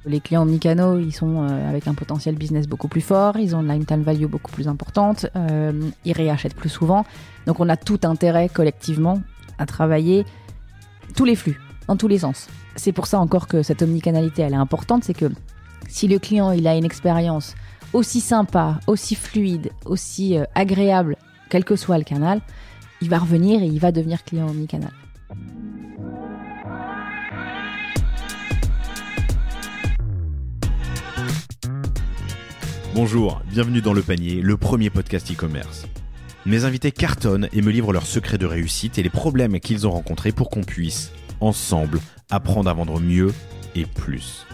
Les clients omnicanaux, ils sont avec un potentiel business beaucoup plus fort, ils ont une lifetime value beaucoup plus importante, ils réachètent plus souvent. Donc on a tout intérêt collectivement à travailler tous les flux, dans tous les sens. C'est pour ça encore que cette omnicanalité, elle est importante, c'est que si le client il a une expérience aussi sympa, aussi fluide, aussi agréable, quel que soit le canal, il va revenir et il va devenir client omnicanal. Bonjour, bienvenue dans Le Panier, le premier podcast e-commerce. Mes invités cartonnent et me livrent leurs secrets de réussite et les problèmes qu'ils ont rencontrés pour qu'on puisse, ensemble, apprendre à vendre mieux et plus.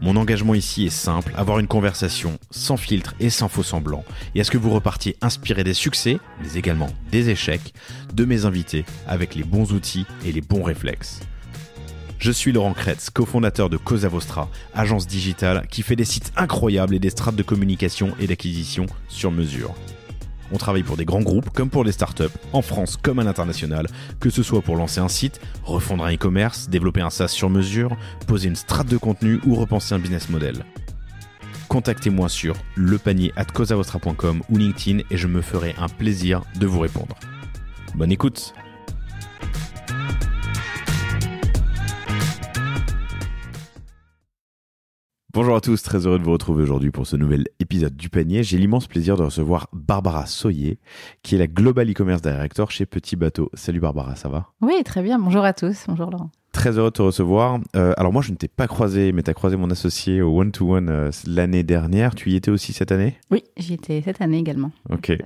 Mon engagement ici est simple, avoir une conversation sans filtre et sans faux semblants, et à ce que vous repartiez inspiré des succès, mais également des échecs, de mes invités avec les bons outils et les bons réflexes. Je suis Laurent Kretz, cofondateur de Cosa Vostra, agence digitale qui fait des sites incroyables et des strates de communication et d'acquisition sur mesure. On travaille pour des grands groupes comme pour des startups, en France comme à l'international, que ce soit pour lancer un site, refondre un e-commerce, développer un SaaS sur mesure, poser une strate de contenu ou repenser un business model. Contactez-moi sur lepanier@cosavostra.com ou LinkedIn et je me ferai un plaisir de vous répondre. Bonne écoute! Bonjour à tous, très heureux de vous retrouver aujourd'hui pour ce nouvel épisode du Panier. J'ai l'immense plaisir de recevoir Barbara Soyer, qui est la Global E-Commerce Director chez Petit Bateau. Salut Barbara, ça va ? Oui, très bien. Bonjour à tous. Bonjour Laurent. Très heureux de te recevoir. Alors moi, je ne t'ai pas croisé, mais tu as croisé mon associé au One-to-One l'année dernière. Tu y étais aussi cette année ? Oui, j'y étais cette année également. Ok.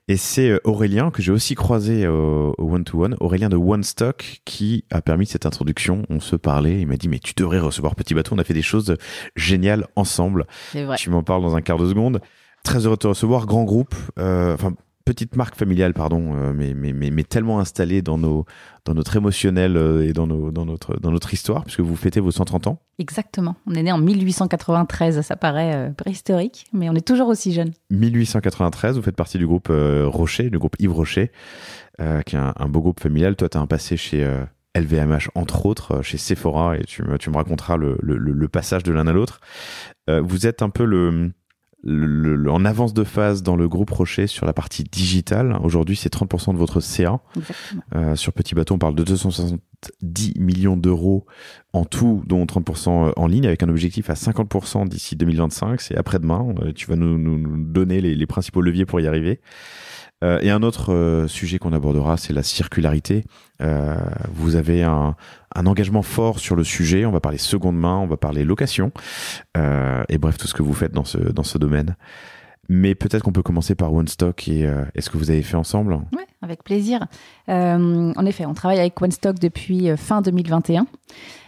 Et c'est Aurélien, que j'ai aussi croisé au One-to-One, Aurélien de One Stock, qui a permis cette introduction. On se parlait, il m'a dit « mais tu devrais recevoir Petit Bateau, on a fait des choses géniales ensemble ». C'est vrai. Tu m'en parles dans un quart de seconde. Très heureux de te recevoir, grand groupe, petite marque familiale, pardon, mais tellement installée dans notre émotionnel et dans notre histoire, puisque vous fêtez vos 130 ans. Exactement. On est né en 1893, ça paraît préhistorique, mais on est toujours aussi jeune. 1893, vous faites partie du groupe Rocher, le groupe Yves Rocher, qui est un beau groupe familial. Toi, tu as un passé chez LVMH, entre autres, chez Sephora, et tu me raconteras le passage de l'un à l'autre. Vous êtes un peu en avance de phase dans le groupe Rocher sur la partie digitale. Aujourd'hui, c'est 30% de votre CA. Sur Petit Bateau, on parle de 270 millions d'euros en tout, dont 30% en ligne, avec un objectif à 50% d'ici 2025. C'est après-demain. Tu vas nous donner les principaux leviers pour y arriver. Et un autre sujet qu'on abordera, c'est la circularité. Vous avez un engagement fort sur le sujet. On va parler seconde main, on va parler location, et bref, tout ce que vous faites dans ce domaine. Mais peut-être qu'on peut commencer par One Stock et ce que vous avez fait ensemble. Oui, avec plaisir. En effet, on travaille avec One Stock depuis fin 2021.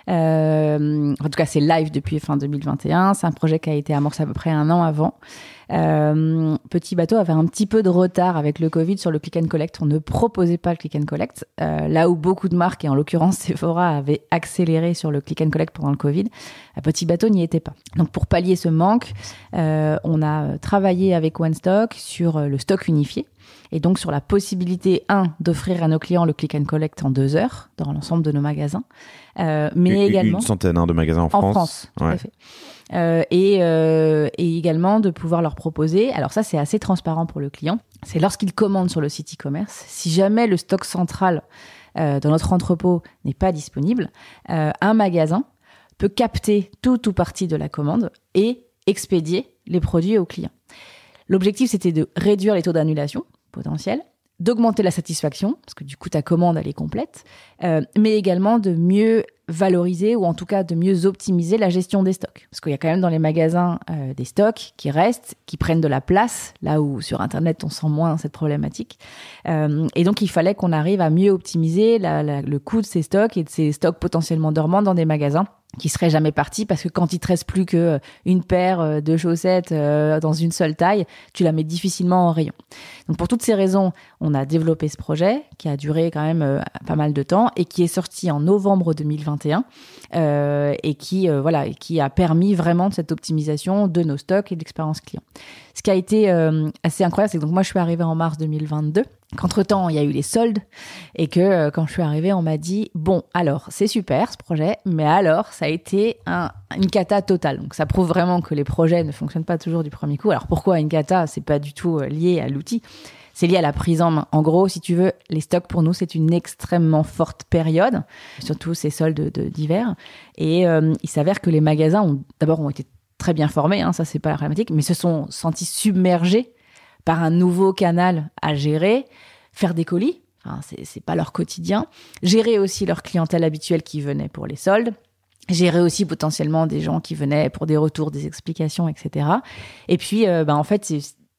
En tout cas, c'est live depuis fin 2021. C'est un projet qui a été amorcé à peu près un an avant. Petit Bateau avait un petit peu de retard avec le Covid sur le click and collect. On ne proposait pas le click and collect. Là où beaucoup de marques, et en l'occurrence Sephora, avaient accéléré sur le click and collect pendant le Covid, Petit Bateau n'y était pas. Donc pour pallier ce manque, on a travaillé avec One Stock sur le stock unifié. Et donc sur la possibilité, d'offrir à nos clients le click and collect en 2 heures dans l'ensemble de nos magasins. Mais également... Une centaine de magasins en France. En France, tout à fait. Et également de pouvoir leur proposer, alors ça c'est assez transparent pour le client, c'est lorsqu'il commande sur le site e-commerce, si jamais le stock central dans notre entrepôt n'est pas disponible, un magasin peut capter tout ou partie de la commande et expédier les produits au client. L'objectif c'était de réduire les taux d'annulation potentiels, d'augmenter la satisfaction, parce que du coup ta commande elle est complète, mais également de mieux valoriser ou en tout cas de mieux optimiser la gestion des stocks. Parce qu'il y a quand même dans les magasins des stocks qui restent, qui prennent de la place, là où sur Internet on sent moins cette problématique. Et donc il fallait qu'on arrive à mieux optimiser le coût de ces stocks et de ces stocks potentiellement dormants dans des magasins qui seraient jamais partis, parce que quand il te reste plus qu'une paire de chaussettes dans une seule taille, tu la mets difficilement en rayon. Donc pour toutes ces raisons, on a développé ce projet qui a duré quand même pas mal de temps et qui est sorti en novembre 2021 et qui a permis vraiment cette optimisation de nos stocks et de l'expérience client. Ce qui a été assez incroyable, c'est que donc moi je suis arrivée en mars 2022. qu'entre-temps, il y a eu les soldes et que quand je suis arrivée, on m'a dit « Bon, alors, c'est super ce projet, mais alors, ça a été une cata totale. » Donc, ça prouve vraiment que les projets ne fonctionnent pas toujours du premier coup. Alors, pourquoi une cata ? C'est pas du tout lié à l'outil. C'est lié à la prise en main. En gros, si tu veux, les stocks, pour nous, c'est une extrêmement forte période, surtout ces soldes d'hiver. Et il s'avère que les magasins ont été très bien formés, hein, ça, c'est pas la problématique, mais se sont sentis submergés par un nouveau canal à gérer, faire des colis, enfin, c'est pas leur quotidien, gérer aussi leur clientèle habituelle qui venait pour les soldes, gérer aussi potentiellement des gens qui venaient pour des retours, des explications, etc. Et puis, en fait,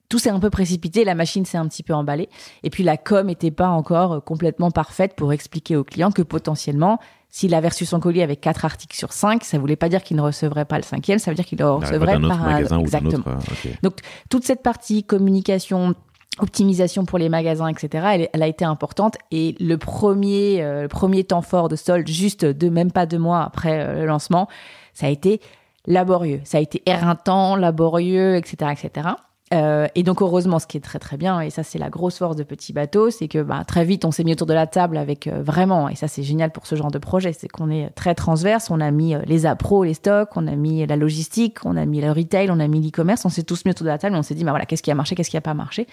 tout s'est un peu précipité, la machine s'est un petit peu emballée, et puis la com n'était pas encore complètement parfaite pour expliquer aux clients que potentiellement, s'il avait reçu son colis avec 4 articles sur 5, ça voulait pas dire qu'il ne recevrait pas le 5e, ça veut dire qu'il le recevrait par un magasin exactement. ou d'un autre. Okay. Donc toute cette partie communication, optimisation pour les magasins, etc., elle a été importante. Et le premier temps fort de solde, juste même pas 2 mois après le lancement, ça a été laborieux, ça a été éreintant, laborieux, etc., etc. Et donc heureusement, ce qui est très très bien, et ça c'est la grosse force de Petit Bateau, c'est que très vite on s'est mis autour de la table avec vraiment, et ça c'est génial pour ce genre de projet, c'est qu'on est très transverse, on a mis les appros, les stocks, on a mis la logistique, on a mis le retail, on a mis l'e-commerce, on s'est tous mis autour de la table et on s'est dit voilà, qu'est-ce qui a marché, qu'est-ce qui a pas marché,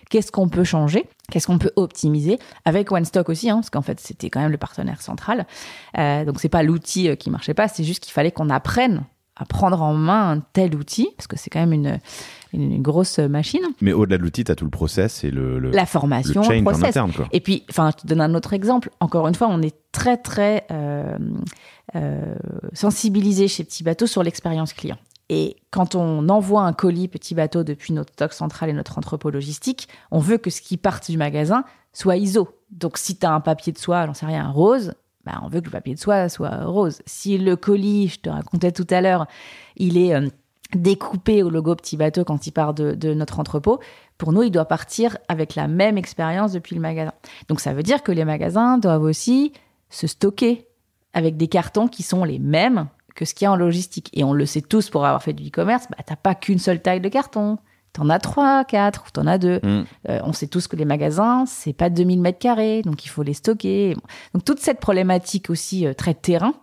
qu'est-ce qu'on peut changer, qu'est-ce qu'on peut optimiser, avec One Stock aussi, parce qu'en fait c'était quand même le partenaire central, donc c'est pas l'outil qui marchait pas, c'est juste qu'il fallait qu'on apprenne à prendre en main un tel outil, parce que c'est quand même une grosse machine. Mais au-delà de l'outil, tu as tout le process et la formation, le chain le process. En interne, quoi. Et puis, je te donne un autre exemple. Encore une fois, on est très, très sensibilisé chez Petit Bateau sur l'expérience client. Et quand on envoie un colis Petit Bateau depuis notre stock central et notre entrepôt logistique, on veut que ce qui parte du magasin soit ISO. Donc, si tu as un papier de soie, j'en sais rien, rose, on veut que le papier de soie soit rose. Si le colis, je te racontais tout à l'heure, il est découpé au logo Petit Bateau quand il part de notre entrepôt, pour nous, il doit partir avec la même expérience depuis le magasin. Donc, ça veut dire que les magasins doivent aussi se stocker avec des cartons qui sont les mêmes que ce qu'il y a en logistique. Et on le sait tous pour avoir fait du e-commerce, t'as pas qu'une seule taille de carton. T'en as 3, 4, ou t'en as 2. On sait tous que les magasins, c'est pas 2000 mètres carrés, donc il faut les stocker. Donc toute cette problématique aussi très terrain,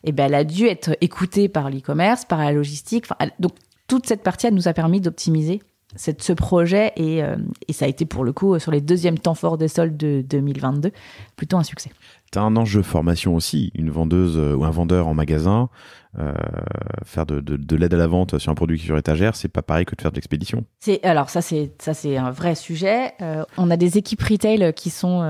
elle a dû être écoutée par l'e-commerce, par la logistique. Donc toute cette partie, elle nous a permis d'optimiser ce projet et ça a été pour le coup, sur les deuxièmes temps forts des soldes de 2022, plutôt un succès. Tu as un enjeu formation aussi, une vendeuse ou un vendeur en magasin, faire de l'aide à la vente sur un produit qui est sur étagère, c'est pas pareil que de faire de l'expédition. Alors ça c'est un vrai sujet. On a des équipes retail qui sont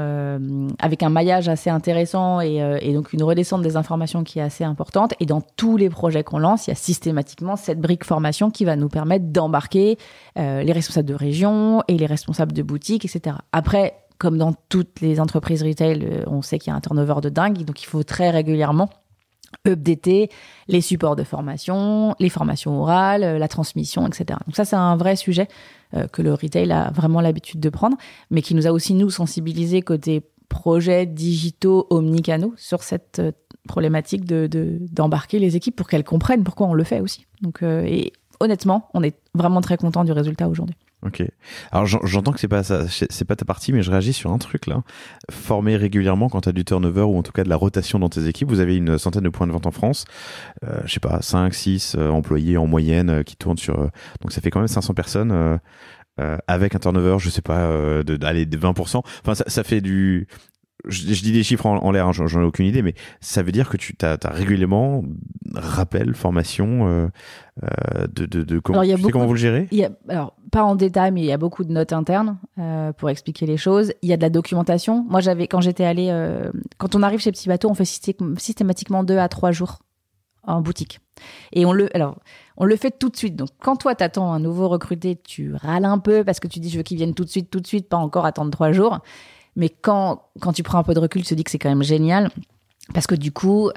avec un maillage assez intéressant et donc une redescente des informations qui est assez importante. Et dans tous les projets qu'on lance, il y a systématiquement cette brique formation qui va nous permettre d'embarquer les responsables de région et les responsables de boutique, etc. Après, comme dans toutes les entreprises retail, on sait qu'il y a un turnover de dingue, donc il faut très régulièrement updater les supports de formation, les formations orales, la transmission, etc. Donc ça, c'est un vrai sujet que le retail a vraiment l'habitude de prendre, mais qui nous a aussi, nous, sensibilisés côté projets digitaux omnicanaux sur cette problématique d'embarquer les équipes pour qu'elles comprennent pourquoi on le fait aussi. Donc, et honnêtement, on est vraiment très content du résultat aujourd'hui. Ok. Alors j'entends que c'est pas ta partie, mais je réagis sur un truc là. Former régulièrement quand tu as du turnover ou en tout cas de la rotation dans tes équipes. Vous avez une centaine de points de vente en France. Je sais pas, 5, 6 employés en moyenne qui tournent sur. Donc ça fait quand même 500 personnes avec un turnover, je sais pas, de 20%. Enfin ça fait du. Je dis des chiffres en l'air, hein, j'en ai aucune idée, mais ça veut dire que tu as régulièrement rappel, formation de comment, alors, comment vous le gérez ? Alors, pas en détail, mais il y a beaucoup de notes internes pour expliquer les choses. Il y a de la documentation. Moi, quand j'étais allée, quand on arrive chez Petit Bateau, on fait systématiquement 2 à 3 jours en boutique. Et on le fait tout de suite. Donc, quand toi, t'attends un nouveau recruté, tu râles un peu parce que tu dis, je veux qu'il vienne tout de suite, pas encore attendre 3 jours. Mais quand tu prends un peu de recul, tu te dis que c'est quand même génial. Parce que du coup,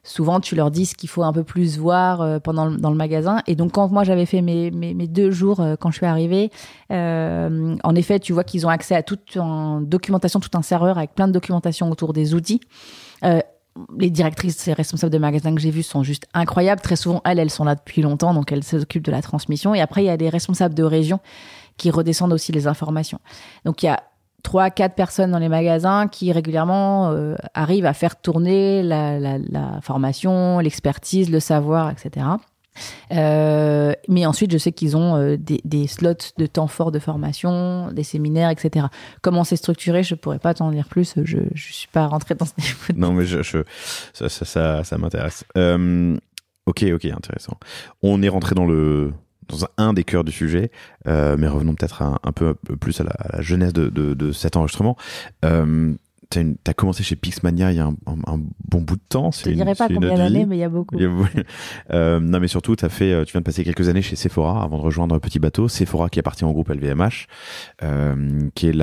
souvent, tu leur dis ce qu'il faut un peu plus voir dans le magasin. Et donc, quand moi, j'avais fait mes 2 jours quand je suis arrivée, en effet, tu vois qu'ils ont accès à toute une documentation, tout un serveur avec plein de documentation autour des outils. Les directrices et responsables de magasins que j'ai vus sont juste incroyables. Très souvent, elles sont là depuis longtemps, donc elles s'occupent de la transmission. Et après, il y a des responsables de région qui redescendent aussi les informations. Donc, il y a 3-4 personnes dans les magasins qui régulièrement arrivent à faire tourner la formation, l'expertise, le savoir, etc. Mais ensuite, je sais qu'ils ont des slots de temps fort de formation, des séminaires, etc. Comment c'est structuré, je pourrais pas t'en dire plus. Je suis pas rentrée dans ce niveau. Non, mais ça m'intéresse. Ok, intéressant. On est rentré dans un des cœurs du sujet, mais revenons peut-être un peu plus à la genèse de cet enregistrement. T'as commencé chez Pixmania il y a un bon bout de temps. Je te dirais pas combien d'années, mais il y a beaucoup. Non, mais surtout, tu viens de passer quelques années chez Sephora avant de rejoindre Petit Bateau. Sephora qui appartient au groupe LVMH, qui est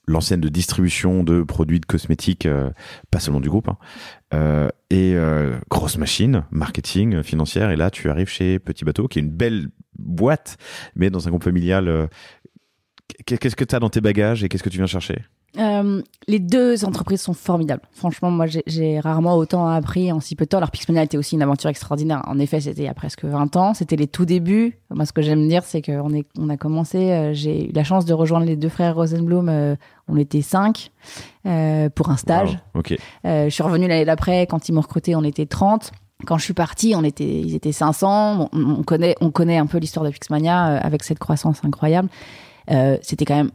l'ancienne de distribution de produits de cosmétiques, pas seulement du groupe, grosse machine, marketing, financière. Et là, tu arrives chez Petit Bateau, qui est une belle boîte, mais dans un groupe familial. Qu'est-ce que tu as dans tes bagages et qu'est-ce que tu viens chercher ? Les deux entreprises sont formidables. Franchement, moi, j'ai rarement autant appris en si peu de temps. Alors, Pixmania était aussi une aventure extraordinaire. En effet, c'était il y a presque 20 ans. C'était les tout débuts. Moi, ce que j'aime dire, c'est qu'on a commencé... j'ai eu la chance de rejoindre les deux frères Rosenblum. On était 5 pour un stage. Wow, okay. Je suis revenue l'année d'après. Quand ils m'ont recruté, on était 30. Quand je suis partie, ils étaient 500. On connaît un peu l'histoire de Pixmania avec cette croissance incroyable. C'était quand même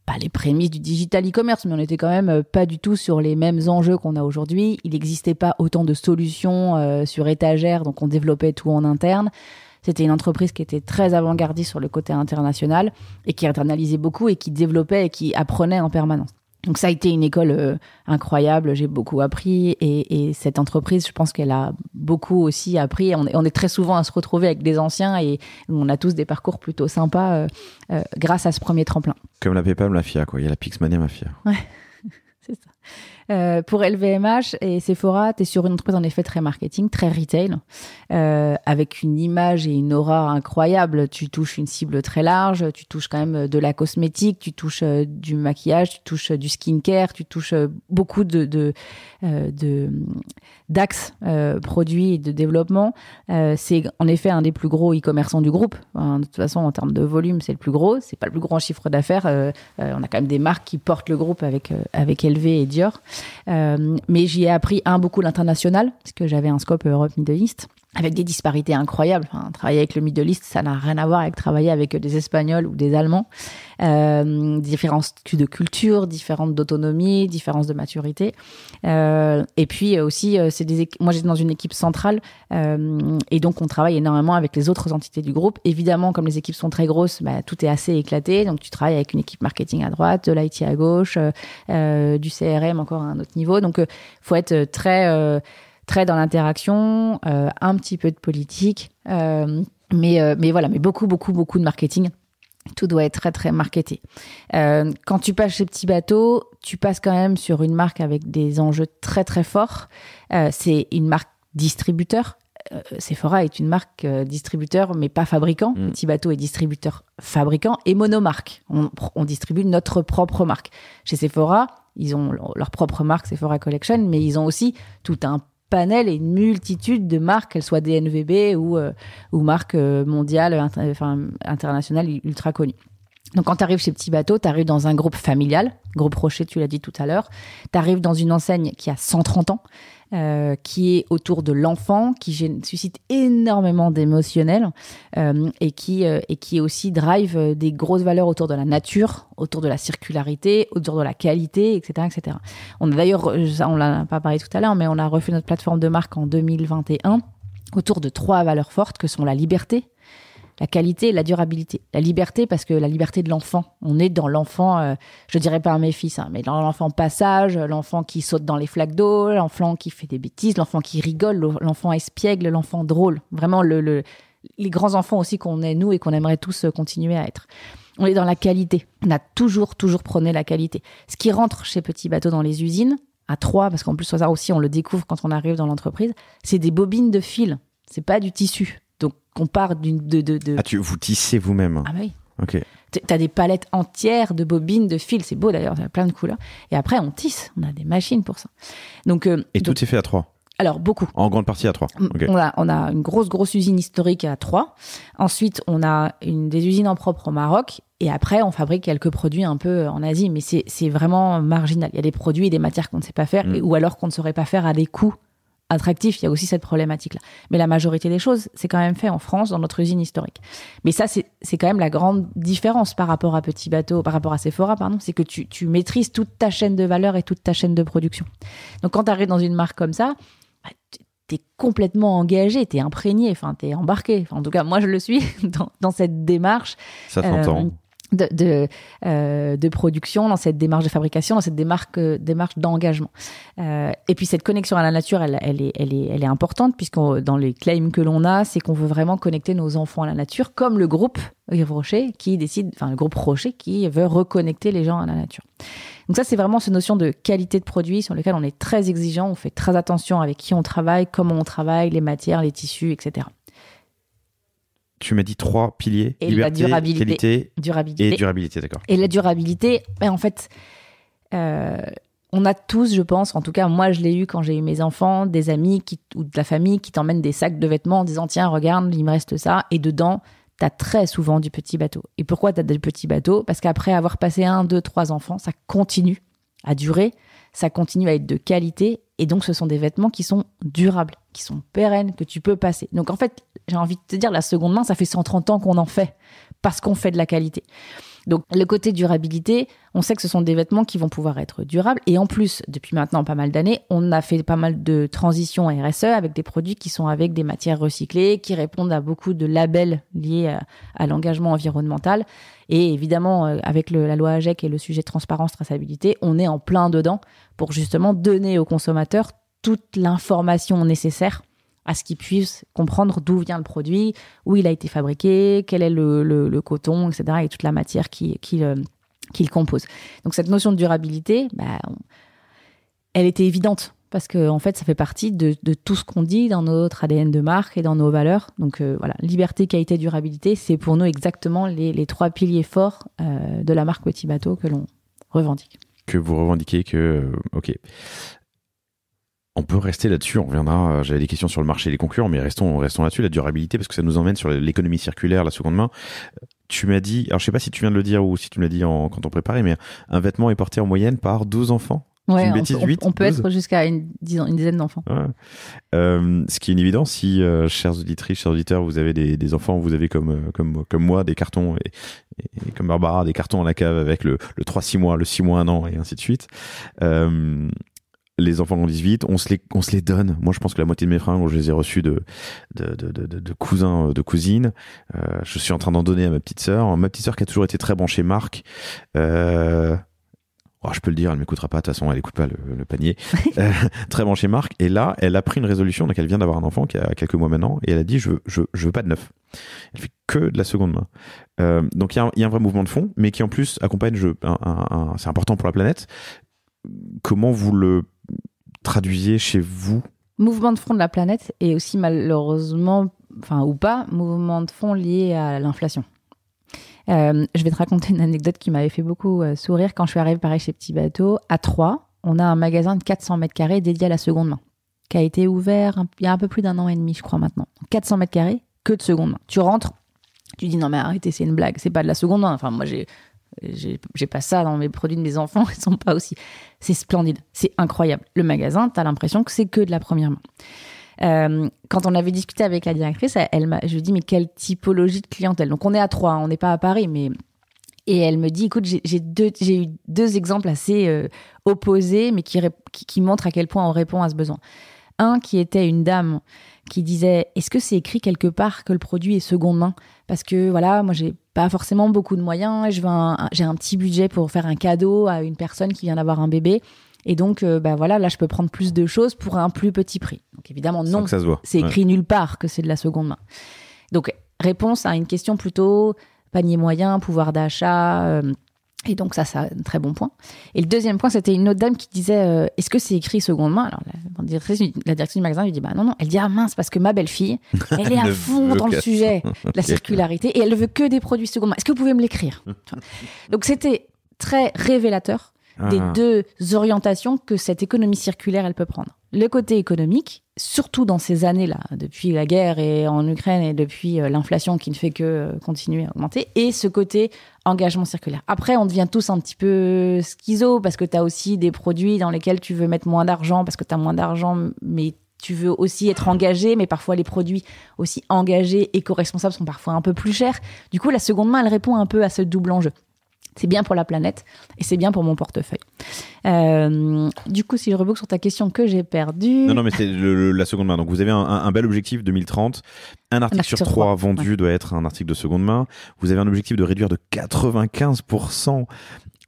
pas les prémices du digital e-commerce, mais on était quand même pas du tout sur les mêmes enjeux qu'on a aujourd'hui. Il n'existait pas autant de solutions sur étagère, donc on développait tout en interne. C'était une entreprise qui était très avant-gardiste sur le côté international et qui internalisait beaucoup et qui développait et qui apprenait en permanence. Donc ça a été une école incroyable, j'ai beaucoup appris et cette entreprise, je pense qu'elle a beaucoup aussi appris. On est très souvent à se retrouver avec des anciens et on a tous des parcours plutôt sympas grâce à ce premier tremplin. Comme la PayPal Mafia, quoi. Il y a la Pixmania Mafia. Ouais, c'est ça. Pour LVMH et Sephora, tu es sur une entreprise en effet très marketing, très retail, avec une image et une aura incroyable. Tu touches une cible très large, tu touches quand même de la cosmétique, tu touches du maquillage, tu touches du skincare, tu touches beaucoup d'axes produits et de développement. C'est en effet un des plus gros e-commerçants du groupe. De toute façon, en termes de volume, c'est le plus gros. C'est pas le plus grand chiffre d'affaires. On a quand même des marques qui portent le groupe avec LV et Dior. Mais j'y ai appris beaucoup l'international parce que j'avais un scope Europe Middle East avec des disparités incroyables. Enfin, travailler avec le Middle East, ça n'a rien à voir avec travailler avec des Espagnols ou des Allemands. Différences de culture, différentes d'autonomie, différences de maturité. Et puis aussi, moi j'étais dans une équipe centrale et donc on travaille énormément avec les autres entités du groupe. Évidemment, comme les équipes sont très grosses, tout est assez éclaté. Donc tu travailles avec une équipe marketing à droite, de l'IT à gauche, du CRM encore à un autre niveau. Donc faut être très dans l'interaction, un petit peu de politique, mais voilà, mais beaucoup de marketing. Tout doit être très, très marketé. Quand tu passes chez Petit Bateau, tu passes quand même sur une marque avec des enjeux très, très forts. C'est une marque distributeur. Sephora est une marque distributeur, mais pas fabricant. Petit Bateau est distributeur fabricant et monomarque. On distribue notre propre marque. Chez Sephora, ils ont leur propre marque, Sephora Collection, mais ils ont aussi tout un panel et une multitude de marques, qu'elles soient DNVB ou marques mondiales, internationales, ultra connues. Donc, quand tu arrives chez Petit Bateau, tu arrives dans un groupe familial, groupe Rocher, tu l'as dit tout à l'heure. Tu arrives dans une enseigne qui a 130 ans, qui est autour de l'enfant, qui suscite énormément d'émotionnel et qui aussi drive des grosses valeurs autour de la nature, autour de la circularité, autour de la qualité, etc., etc. On a d'ailleurs, on l'a pas parlé tout à l'heure, mais on a refait notre plateforme de marque en 2021 autour de 3 valeurs fortes que sont la liberté, la qualité et la durabilité. La liberté, parce que la liberté de l'enfant. On est dans l'enfant, je dirais pas à mes fils, mais dans l'enfant passage, l'enfant qui saute dans les flaques d'eau, l'enfant qui fait des bêtises, l'enfant qui rigole, l'enfant espiègle, l'enfant drôle. Vraiment, les grands enfants aussi qu'on est, nous, et qu'on aimerait tous continuer à être. On est dans la qualité. On a toujours prôné la qualité. Ce qui rentre chez Petit Bateau dans les usines, à 3, parce qu'en plus, ça aussi, on le découvre quand on arrive dans l'entreprise, c'est des bobines de fil. C'est pas du tissu. Donc, on part vous tissez vous-même. Ah bah oui. Ok. T'as des palettes entières de bobines de fil. C'est beau d'ailleurs, ça a plein de couleurs. Et après, on tisse. On a des machines pour ça. Donc, tout est fait à 3. Alors, beaucoup. En grande partie à Troyes. Okay. On a une grosse usine historique à Troyes. Ensuite, on a des usines en propre au Maroc. Et après, on fabrique quelques produits un peu en Asie. Mais c'est vraiment marginal. Il y a des produits et des matières qu'on ne sait pas faire, ou alors qu'on ne saurait pas faire à des coûts attractifs. Il y a aussi cette problématique-là. Mais la majorité des choses, c'est quand même fait en France, dans notre usine historique. Mais ça, c'est quand même la grande différence par rapport à Petit Bateau, par rapport à Sephora, pardon. C'est que tu maîtrises toute ta chaîne de valeur et toute ta chaîne de production. Donc, quand tu arrives dans une marque comme ça, t'es complètement engagé, t'es imprégné, enfin, t'es embarqué. Enfin, en tout cas, moi, je le suis dans cette démarche. Ça s'entend. De production, dans cette démarche de fabrication, dans cette démarche d'engagement. Et puis cette connexion à la nature, elle est importante, puisque dans les claims que l'on a, c'est qu'on veut vraiment connecter nos enfants à la nature, comme le groupe Rocher le groupe Rocher qui veut reconnecter les gens à la nature. Donc ça, c'est vraiment cette notion de qualité de produit sur lequel on est très exigeant, on fait très attention avec qui on travaille, comment on travaille, les matières, les tissus, etc. Tu m'as dit 3 piliers, et liberté, la durabilité, et durabilité, d'accord. Et la durabilité, en fait, on a tous, je pense, en tout cas, moi, je l'ai eu quand j'ai eu mes enfants, des amis ou de la famille qui t'emmènent des sacs de vêtements en disant « Tiens, regarde, il me reste ça. » Et dedans, t'as très souvent du Petit Bateau. Et pourquoi t'as du Petit Bateau ? Parce qu'après avoir passé 1, 2, 3 enfants, ça continue à durer, ça continue à être de qualité. Et donc, ce sont des vêtements qui sont durables, qui sont pérennes, que tu peux passer. Donc, en fait, j'ai envie de te dire, la seconde main, ça fait 130 ans qu'on en fait, parce qu'on fait de la qualité. Donc, le côté durabilité, on sait que ce sont des vêtements qui vont pouvoir être durables. Et en plus, depuis maintenant pas mal d'années, on a fait pas mal de transitions RSE avec des produits qui sont avec des matières recyclées, qui répondent à beaucoup de labels liés à l'engagement environnemental. Et évidemment, avec la loi AGEC et le sujet de transparence, traçabilité, on est en plein dedans pour justement donner aux consommateurs toute l'information nécessaire à ce qu'ils puissent comprendre d'où vient le produit, où il a été fabriqué, quel est le coton, etc. et toute la matière qui le compose. Donc cette notion de durabilité, elle était évidente parce que en fait, ça fait partie de tout ce qu'on dit dans notre ADN de marque et dans nos valeurs. Donc voilà, liberté, qualité, durabilité, c'est pour nous exactement les 3 piliers forts de la marque Petit Bateau que l'on revendique. Que vous revendiquez, ok. On peut rester là-dessus, on reviendra, j'avais des questions sur le marché et les concurrents, mais restons là-dessus, la durabilité, parce que ça nous emmène sur l'économie circulaire, la seconde main. Tu m'as dit, alors je sais pas si tu viens de le dire ou si tu me l'as dit quand on préparait, mais un vêtement est porté en moyenne par 12 enfants. Ouais, on peut être jusqu'à une dizaine d'enfants. Ouais. Ce qui est une évidence, si, chères auditrices, chers auditeurs, vous avez des enfants, vous avez comme moi des cartons et comme Barbara des cartons dans la cave avec le 3-6 mois, le 6 mois, 1 an et ainsi de suite. Les enfants grandissent vite, on se les donne. Moi, je pense que la moitié de mes fringues, je les ai reçues de cousins, de cousines. Je suis en train d'en donner à ma petite sœur. Ma petite sœur qui a toujours été très branchée marque. Je peux le dire, elle m'écoutera pas. De toute façon, elle écoute pas le panier. Très branchée marque. Et là, elle a pris une résolution. Donc, elle vient d'avoir un enfant qui a quelques mois maintenant. Et elle a dit, je veux pas de neuf. Elle fait que de la seconde main. Donc, il y a un vrai mouvement de fond, mais qui en plus accompagne, c'est important pour la planète. Comment vous le traduisiez chez vous ? Mouvement de fond de la planète et aussi malheureusement, ou pas, mouvement de fond lié à l'inflation. Je vais te raconter une anecdote qui m'avait fait beaucoup sourire. Quand je suis arrivée pareil chez Petit Bateau, à Troyes, on a un magasin de 400 mètres carrés dédié à la seconde main, qui a été ouvert il y a un peu plus d'1 an et demi, je crois maintenant. 400 mètres carrés, que de seconde main. Tu rentres, tu dis non mais arrêtez, c'est une blague, c'est pas de la seconde main. Enfin, moi j'ai pas ça dans mes produits de mes enfants, ils sont pas aussi. C'est splendide, c'est incroyable. Le magasin, t'as l'impression que c'est que de la première main. Quand on avait discuté avec la directrice, je lui ai dit mais quelle typologie de clientèle. Donc on est à Troyes, on n'est pas à Paris, et elle me dit écoute, j'ai eu 2 exemples assez opposés, mais qui montrent à quel point on répond à ce besoin. Un qui était une dame qui disait est-ce que c'est écrit quelque part que le produit est seconde main ? Parce que voilà, moi j'ai pas forcément beaucoup de moyens, j'ai un petit budget pour faire un cadeau à une personne qui vient d'avoir un bébé. Et donc, voilà, là, je peux prendre plus de choses pour un plus petit prix. Donc, évidemment, non, c'est écrit nulle part que c'est de la seconde main. Donc, réponse à une question plutôt panier moyen, pouvoir d'achat. Et donc, ça, c'est un très bon point. Et le deuxième point, c'était une autre dame qui disait est-ce que c'est écrit seconde main ? Alors, la directrice du magasin lui dit non. Elle dit mince, parce que ma belle-fille, elle est à fond dans le sujet de la circularité et elle ne veut que des produits seconde main. Est-ce que vous pouvez me l'écrire ? Donc, c'était très révélateur des deux orientations que cette économie circulaire, elle peut prendre. Le côté économique, surtout dans ces années-là, depuis la guerre et en Ukraine et depuis l'inflation qui ne fait que continuer à augmenter, et ce côté engagement circulaire. Après, on devient tous un petit peu schizo parce que tu as aussi des produits dans lesquels tu veux mettre moins d'argent parce que tu as moins d'argent, mais tu veux aussi être engagé, mais parfois les produits aussi engagés, éco-responsables sont parfois un peu plus chers. Du coup, la seconde main, elle répond un peu à ce double enjeu. C'est bien pour la planète et c'est bien pour mon portefeuille. Du coup, si je reboucle sur ta question que j'ai perdue... Non, mais c'est la seconde main. Donc, vous avez un bel objectif 2030. Un article sur 3 vendu doit être un article de seconde main. Vous avez un objectif de réduire de 95%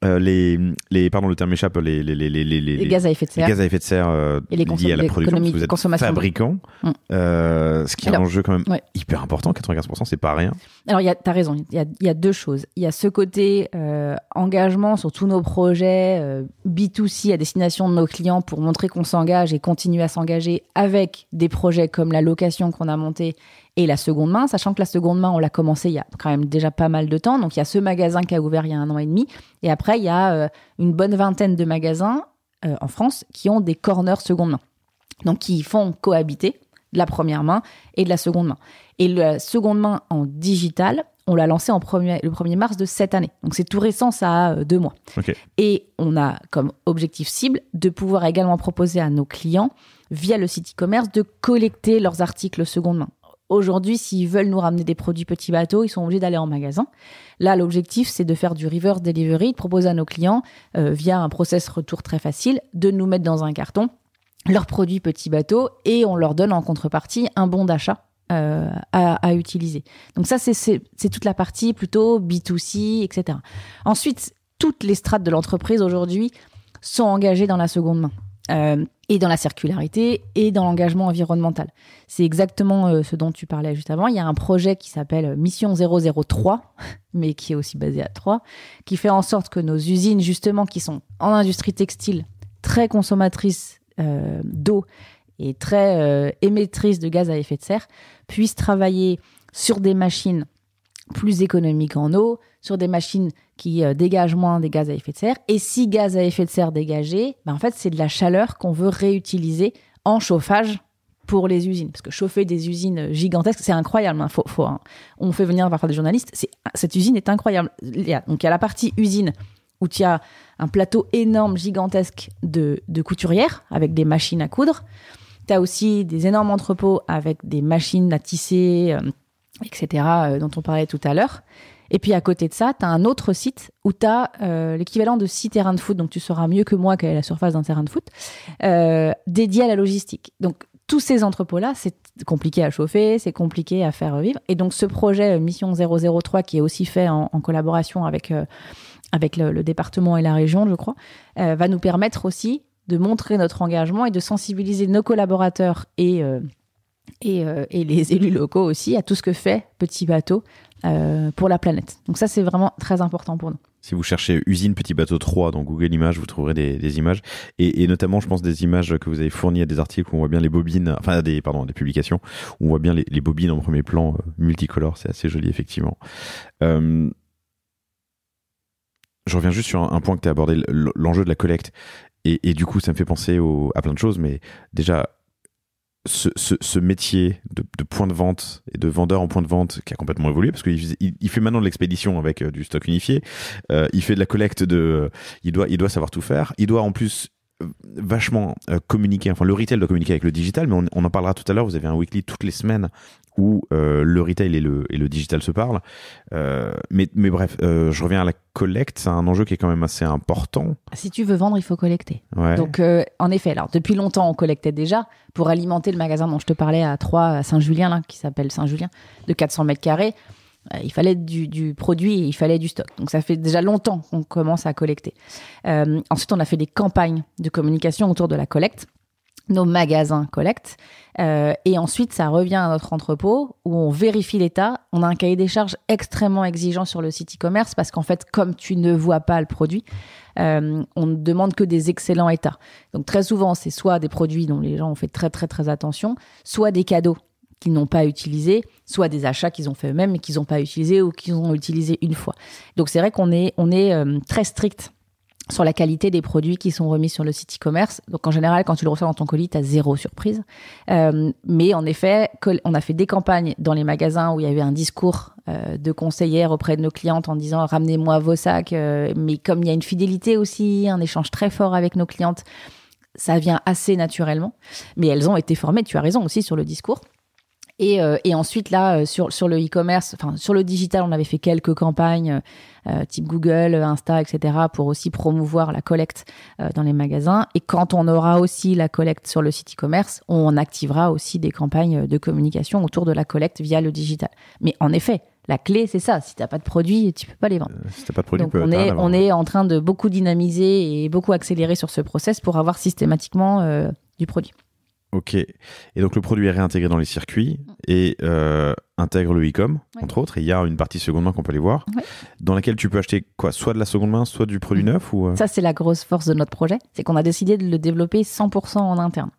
le terme m'échappe, les gaz à effet de serre, liés à la production, parce que vous êtes fabricant, ce qui est un enjeu quand même hyper important. 95%, c'est pas rien. Alors, t'as raison, il y a deux choses. Il y a ce côté engagement sur tous nos projets B2C à destination de nos clients pour montrer qu'on s'engage et continuer à s'engager avec des projets comme la location qu'on a montée et la seconde main, sachant que la seconde main, on l'a commencé il y a quand même déjà pas mal de temps. Donc, il y a ce magasin qui a ouvert il y a 1 an et demi. Et après, il y a une bonne vingtaine de magasins en France qui ont des corners seconde main. Donc, qui font cohabiter de la première main et de la seconde main. Et la seconde main en digital, on l'a lancé le 1er mars de cette année. Donc, c'est tout récent, ça a 2 mois. Okay. Et on a comme objectif cible de pouvoir également proposer à nos clients, via le site e-commerce, de collecter leurs articles seconde main. Aujourd'hui, s'ils veulent nous ramener des produits petits bateaux, ils sont obligés d'aller en magasin. Là, l'objectif, c'est de faire du reverse delivery, de proposer à nos clients, via un process retour très facile, de nous mettre dans un carton leurs produits petits bateaux et on leur donne en contrepartie un bon d'achat à utiliser. Donc ça, c'est toute la partie plutôt B2C, etc. Ensuite, toutes les strates de l'entreprise aujourd'hui sont engagées dans la seconde main. Et dans la circularité et dans l'engagement environnemental. C'est exactement ce dont tu parlais juste avant. Il y a un projet qui s'appelle Mission 003, mais qui est aussi basé à Troyes, qui fait en sorte que nos usines, justement, qui sont en industrie textile, très consommatrices d'eau et très émettrices de gaz à effet de serre, puissent travailler sur des machines plus économiques en eau, sur des machines qui dégagent moins des gaz à effet de serre. Et si gaz à effet de serre dégagé, en fait, c'est de la chaleur qu'on veut réutiliser en chauffage pour les usines. Parce que chauffer des usines gigantesques, c'est incroyable. On fait venir parfois des journalistes. Cette usine est incroyable. Il y a la partie usine où tu as un plateau énorme, gigantesque de couturières avec des machines à coudre. Tu as aussi des énormes entrepôts avec des machines à tisser, etc., dont on parlait tout à l'heure. Et puis à côté de ça, tu as un autre site où tu as l'équivalent de 6 terrains de foot, donc tu sauras mieux que moi quelle est la surface d'un terrain de foot, dédié à la logistique. Donc tous ces entrepôts-là, c'est compliqué à chauffer, c'est compliqué à faire vivre. Et donc ce projet Mission 003, qui est aussi fait en collaboration avec le département et la région, je crois, va nous permettre aussi de montrer notre engagement et de sensibiliser nos collaborateurs et les élus locaux aussi à tout ce que fait Petit Bateau pour la planète. Donc ça, c'est vraiment très important pour nous. Si vous cherchez usine Petit Bateau 3 dans Google Images, vous trouverez des images et notamment, je pense, des images que vous avez fournies à des articles où on voit bien les bobines, enfin des publications où on voit bien les bobines en premier plan multicolores. C'est assez joli, effectivement. Je reviens juste sur un point que tu as abordé, l'enjeu de la collecte. Et du coup, ça me fait penser à plein de choses, mais déjà, ce métier de point de vente et de vendeur en point de vente qui a complètement évolué parce qu'il fait maintenant de l'expédition avec du stock unifié, il fait de la collecte il doit savoir tout faire, il doit en plus vachement communiquer, enfin le retail doit communiquer avec le digital, mais on en parlera tout à l'heure. Vous avez un weekly toutes les semaines où le retail et le digital se parlent, mais bref, je reviens à la collecte. C'est un enjeu qui est quand même assez important. Si tu veux vendre, il faut collecter. Ouais. Donc en effet, alors depuis longtemps on collectait déjà pour alimenter le magasin dont je te parlais à Troyes, à Saint-Julien, là, qui s'appelle Saint-Julien, de 400 mètres carrés. Il fallait du produit et il fallait du stock. Donc ça fait déjà longtemps qu'on commence à collecter. Ensuite, on a fait des campagnes de communication autour de la collecte. Nos magasins collectent. Et ensuite, ça revient à notre entrepôt où on vérifie l'état. On a un cahier des charges extrêmement exigeant sur le site e-commerce parce qu'en fait, comme tu ne vois pas le produit, on ne demande que des excellents états. Donc très souvent, c'est soit des produits dont les gens ont fait très très très attention, soit des cadeaux qu'ils n'ont pas utilisés, soit des achats qu'ils ont fait eux-mêmes mais qu'ils n'ont pas utilisés ou qu'ils ont utilisés une fois. Donc c'est vrai qu'on est très strict sur la qualité des produits qui sont remis sur le site e-commerce. Donc en général, quand tu le reçois dans ton colis, tu as 0 surprise. Mais en effet, on a fait des campagnes dans les magasins où il y avait un discours de conseillère auprès de nos clientes en disant « ramenez-moi vos sacs ». Mais comme il y a une fidélité aussi, un échange très fort avec nos clientes, ça vient assez naturellement. Mais elles ont été formées, tu as raison aussi, sur le discours. Et ensuite, là, sur le e-commerce, enfin, sur le digital, on avait fait quelques campagnes type Google, Insta, etc. pour aussi promouvoir la collecte dans les magasins. Et quand on aura aussi la collecte sur le site e-commerce, on activera aussi des campagnes de communication autour de la collecte via le digital. Mais en effet, la clé, c'est ça. Si tu n'as pas de produit, tu ne peux pas les vendre. Si tu n'as pas de produit, donc on est en train de beaucoup dynamiser et beaucoup accélérer sur ce process pour avoir systématiquement du produit. Ok. Et donc, le produit est réintégré dans les circuits et intègre le e-com, entre autres. Et il y a une partie seconde main qu'on peut aller voir, dans laquelle tu peux acheter quoi ? Soit de la seconde main, soit du produit neuf ou Ça, c'est la grosse force de notre projet. C'est qu'on a décidé de le développer 100% en interne.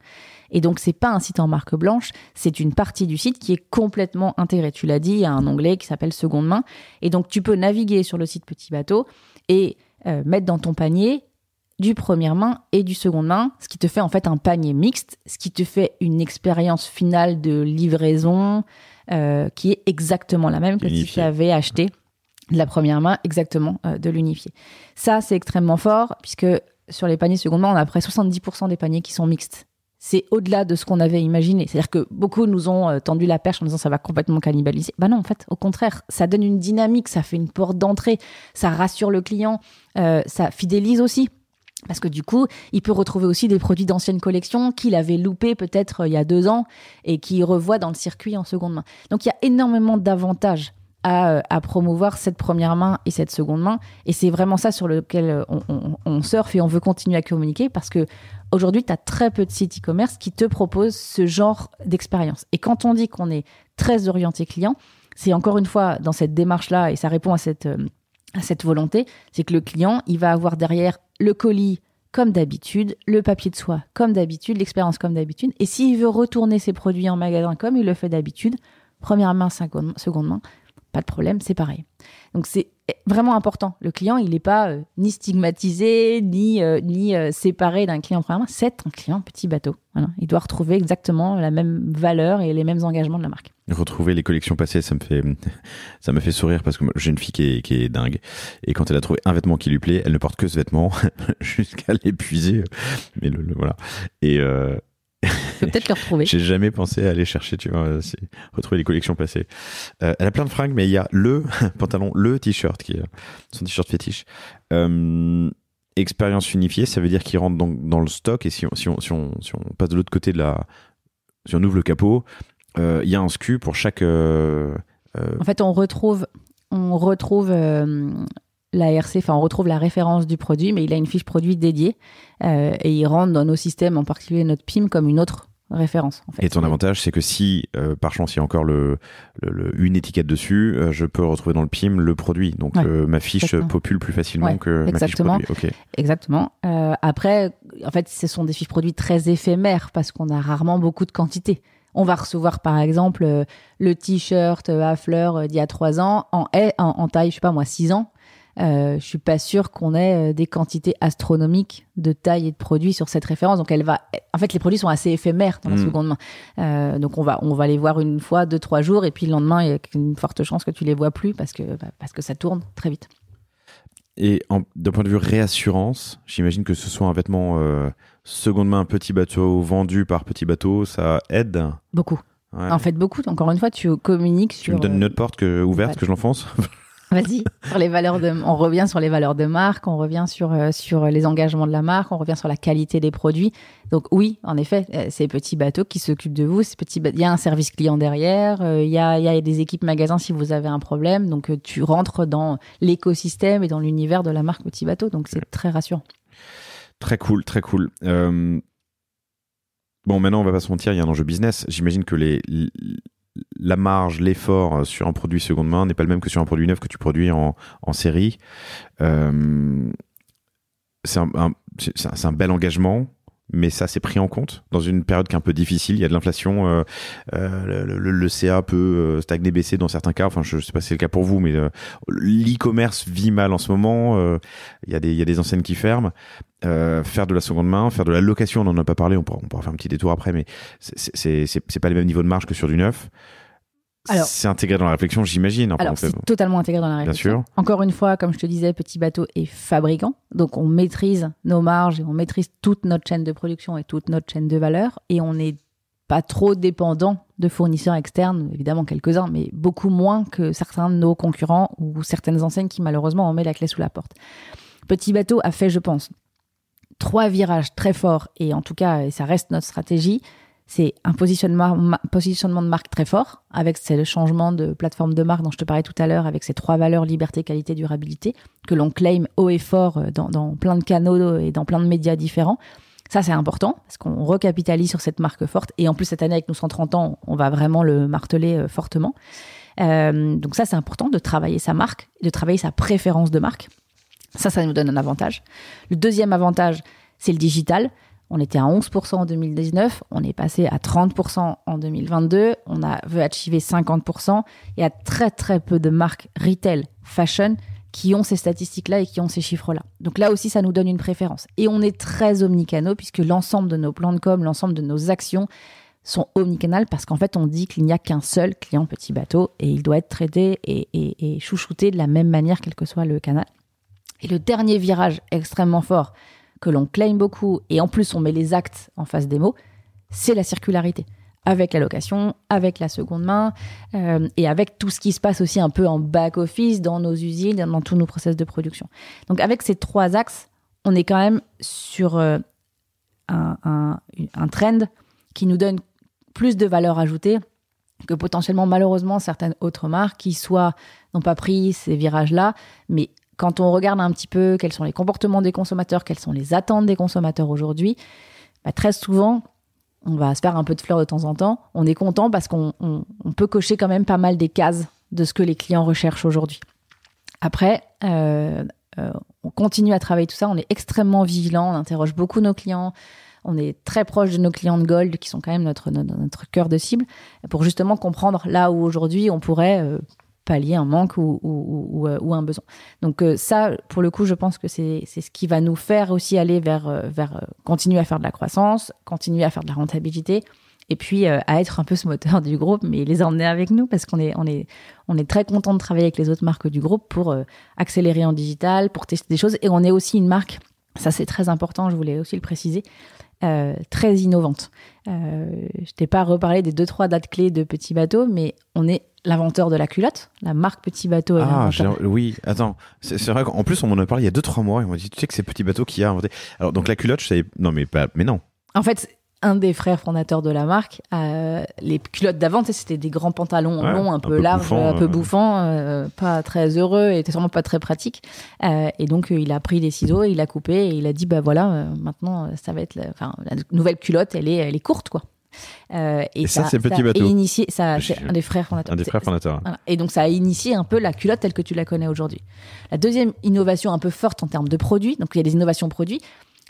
Et donc, c'est pas un site en marque blanche, c'est une partie du site qui est complètement intégrée. Tu l'as dit, il y a un onglet qui s'appelle seconde main. Et donc, tu peux naviguer sur le site Petit Bateau et mettre dans ton panier du première main et du seconde main, ce qui te fait en fait un panier mixte, ce qui te fait une expérience finale de livraison qui est exactement la même que si tu avais acheté de la première main, exactement de l'unifié. Ça, c'est extrêmement fort, puisque sur les paniers seconde main, on a près 70% des paniers qui sont mixtes. C'est au-delà de ce qu'on avait imaginé. C'est-à-dire que beaucoup nous ont tendu la perche en disant ça va complètement cannibaliser. Bah non, en fait, au contraire, ça donne une dynamique, ça fait une porte d'entrée, ça rassure le client, ça fidélise aussi. Parce que du coup, il peut retrouver aussi des produits d'anciennes collections qu'il avait loupés peut-être il y a 2 ans et qu'il revoit dans le circuit en seconde main. Donc, il y a énormément d'avantages à promouvoir cette première main et cette seconde main. Et c'est vraiment ça sur lequel on surfe et on veut continuer à communiquer parce que aujourd'hui, tu as très peu de sites e-commerce qui te proposent ce genre d'expérience. Et quand on dit qu'on est très orienté client, c'est encore une fois dans cette démarche-là et ça répond à cette volonté, c'est que le client, il va avoir derrière le colis comme d'habitude, le papier de soie comme d'habitude, l'expérience comme d'habitude. Et s'il veut retourner ses produits en magasin comme il le fait d'habitude, première main, seconde main, pas de problème, c'est pareil. Donc c'est vraiment important. Le client, il n'est pas ni stigmatisé, ni séparé d'un client première main. C'est un client Petit Bateau. Voilà. Il doit retrouver exactement la même valeur et les mêmes engagements de la marque. Retrouver les collections passées, ça me fait sourire parce que moi, j'ai une fille qui est dingue. Et quand elle a trouvé un vêtement qui lui plaît, elle ne porte que ce vêtement jusqu'à l'épuiser. Mais voilà. Et je peux peut-être le retrouver. J'ai jamais pensé à aller chercher, tu vois, retrouver les collections passées. Elle a plein de fringues, mais il y a le pantalon, le t-shirt qui est son t-shirt fétiche. Expérience unifiée, ça veut dire qu'il rentre dans le stock. Et si on passe de l'autre côté si on ouvre le capot, il y a un SKU pour chaque. En fait, on retrouve l'ARC, enfin on retrouve la référence du produit, mais il a une fiche produit dédiée et il rentre dans nos systèmes, en particulier notre PIM, comme une autre référence. En fait. Et ton avantage, c'est que si par chance il y a encore une étiquette dessus, je peux retrouver dans le PIM le produit. Donc ma fiche exactement. Popule plus facilement que exactement. Ma fiche produit. Okay. Exactement. Après, en fait, ce sont des fiches produits très éphémères parce qu'on a rarement beaucoup de quantité. On va recevoir, par exemple, le t-shirt à fleurs d'il y a 3 ans en taille, je sais pas moi, 6 ans. Je suis pas sûre qu'on ait des quantités astronomiques de taille et de produits sur cette référence. Donc en fait, les produits sont assez éphémères dans la seconde main. Donc on va les voir une fois, 2-3 jours, et puis le lendemain, il y a une forte chance que tu les vois plus parce que ça tourne très vite. Et d'un point de vue réassurance, j'imagine que ce soit un vêtement seconde main Petit Bateau vendu par Petit Bateau, ça aide. Beaucoup. Ouais. En fait, beaucoup. Encore une fois, tu communiques sur. Tu me donnes une autre porte ouverte que je l'enfonce. Vas-y. On revient sur les valeurs de marque, on revient sur les engagements de la marque, on revient sur la qualité des produits. Donc oui, en effet, c'est Petit Bateau qui s'occupe de vous. Il y a un service client derrière, il y a des équipes magasins si vous avez un problème. Donc tu rentres dans l'écosystème et dans l'univers de la marque Petit Bateau. Donc c'est très rassurant. Très cool, très cool. Bon, maintenant, on va pas se mentir, il y a un enjeu business. J'imagine que la marge, l'effort sur un produit seconde main n'est pas le même que sur un produit neuf que tu produis en série. C'est un bel engagement. mais ça c'est pris en compte dans une période qui est un peu difficile. Il y a de l'inflation, le CA peut stagner, baisser dans certains cas. Enfin, je sais pas si c'est le cas pour vous, mais l'e-commerce vit mal en ce moment. Il y a des enseignes qui ferment. Faire de la seconde main, faire de la location, on n'en a pas parlé. On pourra faire un petit détour après, mais c'est pas les mêmes niveaux de marge que sur du neuf. Alors, c'est intégré dans la réflexion, j'imagine. Alors, c'est totalement intégré dans la réflexion. Bien sûr. Encore une fois, comme je te disais, Petit Bateau est fabricant. Donc, on maîtrise nos marges et on maîtrise toute notre chaîne de production et toute notre chaîne de valeur. Et on n'est pas trop dépendant de fournisseurs externes, évidemment quelques-uns, mais beaucoup moins que certains de nos concurrents ou certaines enseignes qui, malheureusement, ont mis la clé sous la porte. Petit Bateau a fait, je pense, 3 virages très forts. Et en tout cas, et ça reste notre stratégie. C'est un positionnement de marque très fort, avec ce changement de plateforme de marque dont je te parlais tout à l'heure, avec ces 3 valeurs, liberté, qualité, durabilité, que l'on claim haut et fort dans plein de canaux et dans plein de médias différents. Ça, c'est important, parce qu'on recapitalise sur cette marque forte. Et en plus, cette année, avec nos 130 ans, on va vraiment le marteler fortement. Donc ça, c'est important de travailler sa marque, de travailler sa préférence de marque. Ça nous donne un avantage. Le deuxième avantage, c'est le digital. On était à 11% en 2019, on est passé à 30% en 2022, on veut achiever 50%. Il y a très très peu de marques retail, fashion, qui ont ces statistiques-là et qui ont ces chiffres-là. Donc là aussi, ça nous donne une préférence. Et on est très omnicanaux puisque l'ensemble de nos plans de com, l'ensemble de nos actions sont omnicanales parce qu'en fait, on dit qu'il n'y a qu'un seul client Petit Bateau et il doit être traité et chouchouté de la même manière, quel que soit le canal. Et le dernier virage extrêmement fort que l'on claim beaucoup, et en plus on met les actes en face des mots, c'est la circularité. Avec la location, avec la seconde main, et avec tout ce qui se passe aussi un peu en back-office, dans nos usines, dans tous nos process de production. Donc avec ces 3 axes, on est quand même sur un trend qui nous donne plus de valeur ajoutée que potentiellement, malheureusement, certaines autres marques qui soit n'ont pas pris ces virages-là, mais quand on regarde un petit peu quels sont les comportements des consommateurs, quelles sont les attentes des consommateurs aujourd'hui, très souvent, on va se faire un peu de fleurs de temps en temps. On est content parce qu'on peut cocher quand même pas mal des cases de ce que les clients recherchent aujourd'hui. Après, on continue à travailler tout ça. On est extrêmement vigilant. On interroge beaucoup nos clients. On est très proche de nos clients de Gold qui sont quand même notre cœur de cible pour justement comprendre là où aujourd'hui on pourrait pallier un manque ou un besoin. Donc ça, pour le coup, je pense que c'est ce qui va nous faire aussi aller vers continuer à faire de la croissance, continuer à faire de la rentabilité, et puis à être un peu ce moteur du groupe, mais les emmener avec nous, parce qu'on est très content de travailler avec les autres marques du groupe pour accélérer en digital, pour tester des choses. Et on est aussi une marque, ça c'est très important, je voulais aussi le préciser, très innovante. Je t'ai pas reparlé des 2-3 dates clés de Petit Bateau, mais on est l'inventeur de la culotte, la marque Petit Bateau. Oui, attends, c'est vrai qu'en plus on m'en a parlé il y a 2-3 mois, et on m'a dit, tu sais que c'est Petit Bateau qui a inventé. Alors donc la culotte, je savais, mais non. En fait, un des frères fondateurs de la marque, les culottes d'avant, c'était des grands pantalons longs, un peu larges, un peu bouffants, pas très heureux et sûrement pas très pratiques. Et donc il a pris des ciseaux, il a coupé et il a dit maintenant ça va être la nouvelle culotte, elle est courte quoi. Et ça c'est Petit Bateau. C'est un des frères fondateurs. Un des frères fondateurs. Voilà. Et donc ça a initié un peu la culotte telle que tu la connais aujourd'hui. La deuxième innovation un peu forte en termes de produits, donc il y a des innovations produits,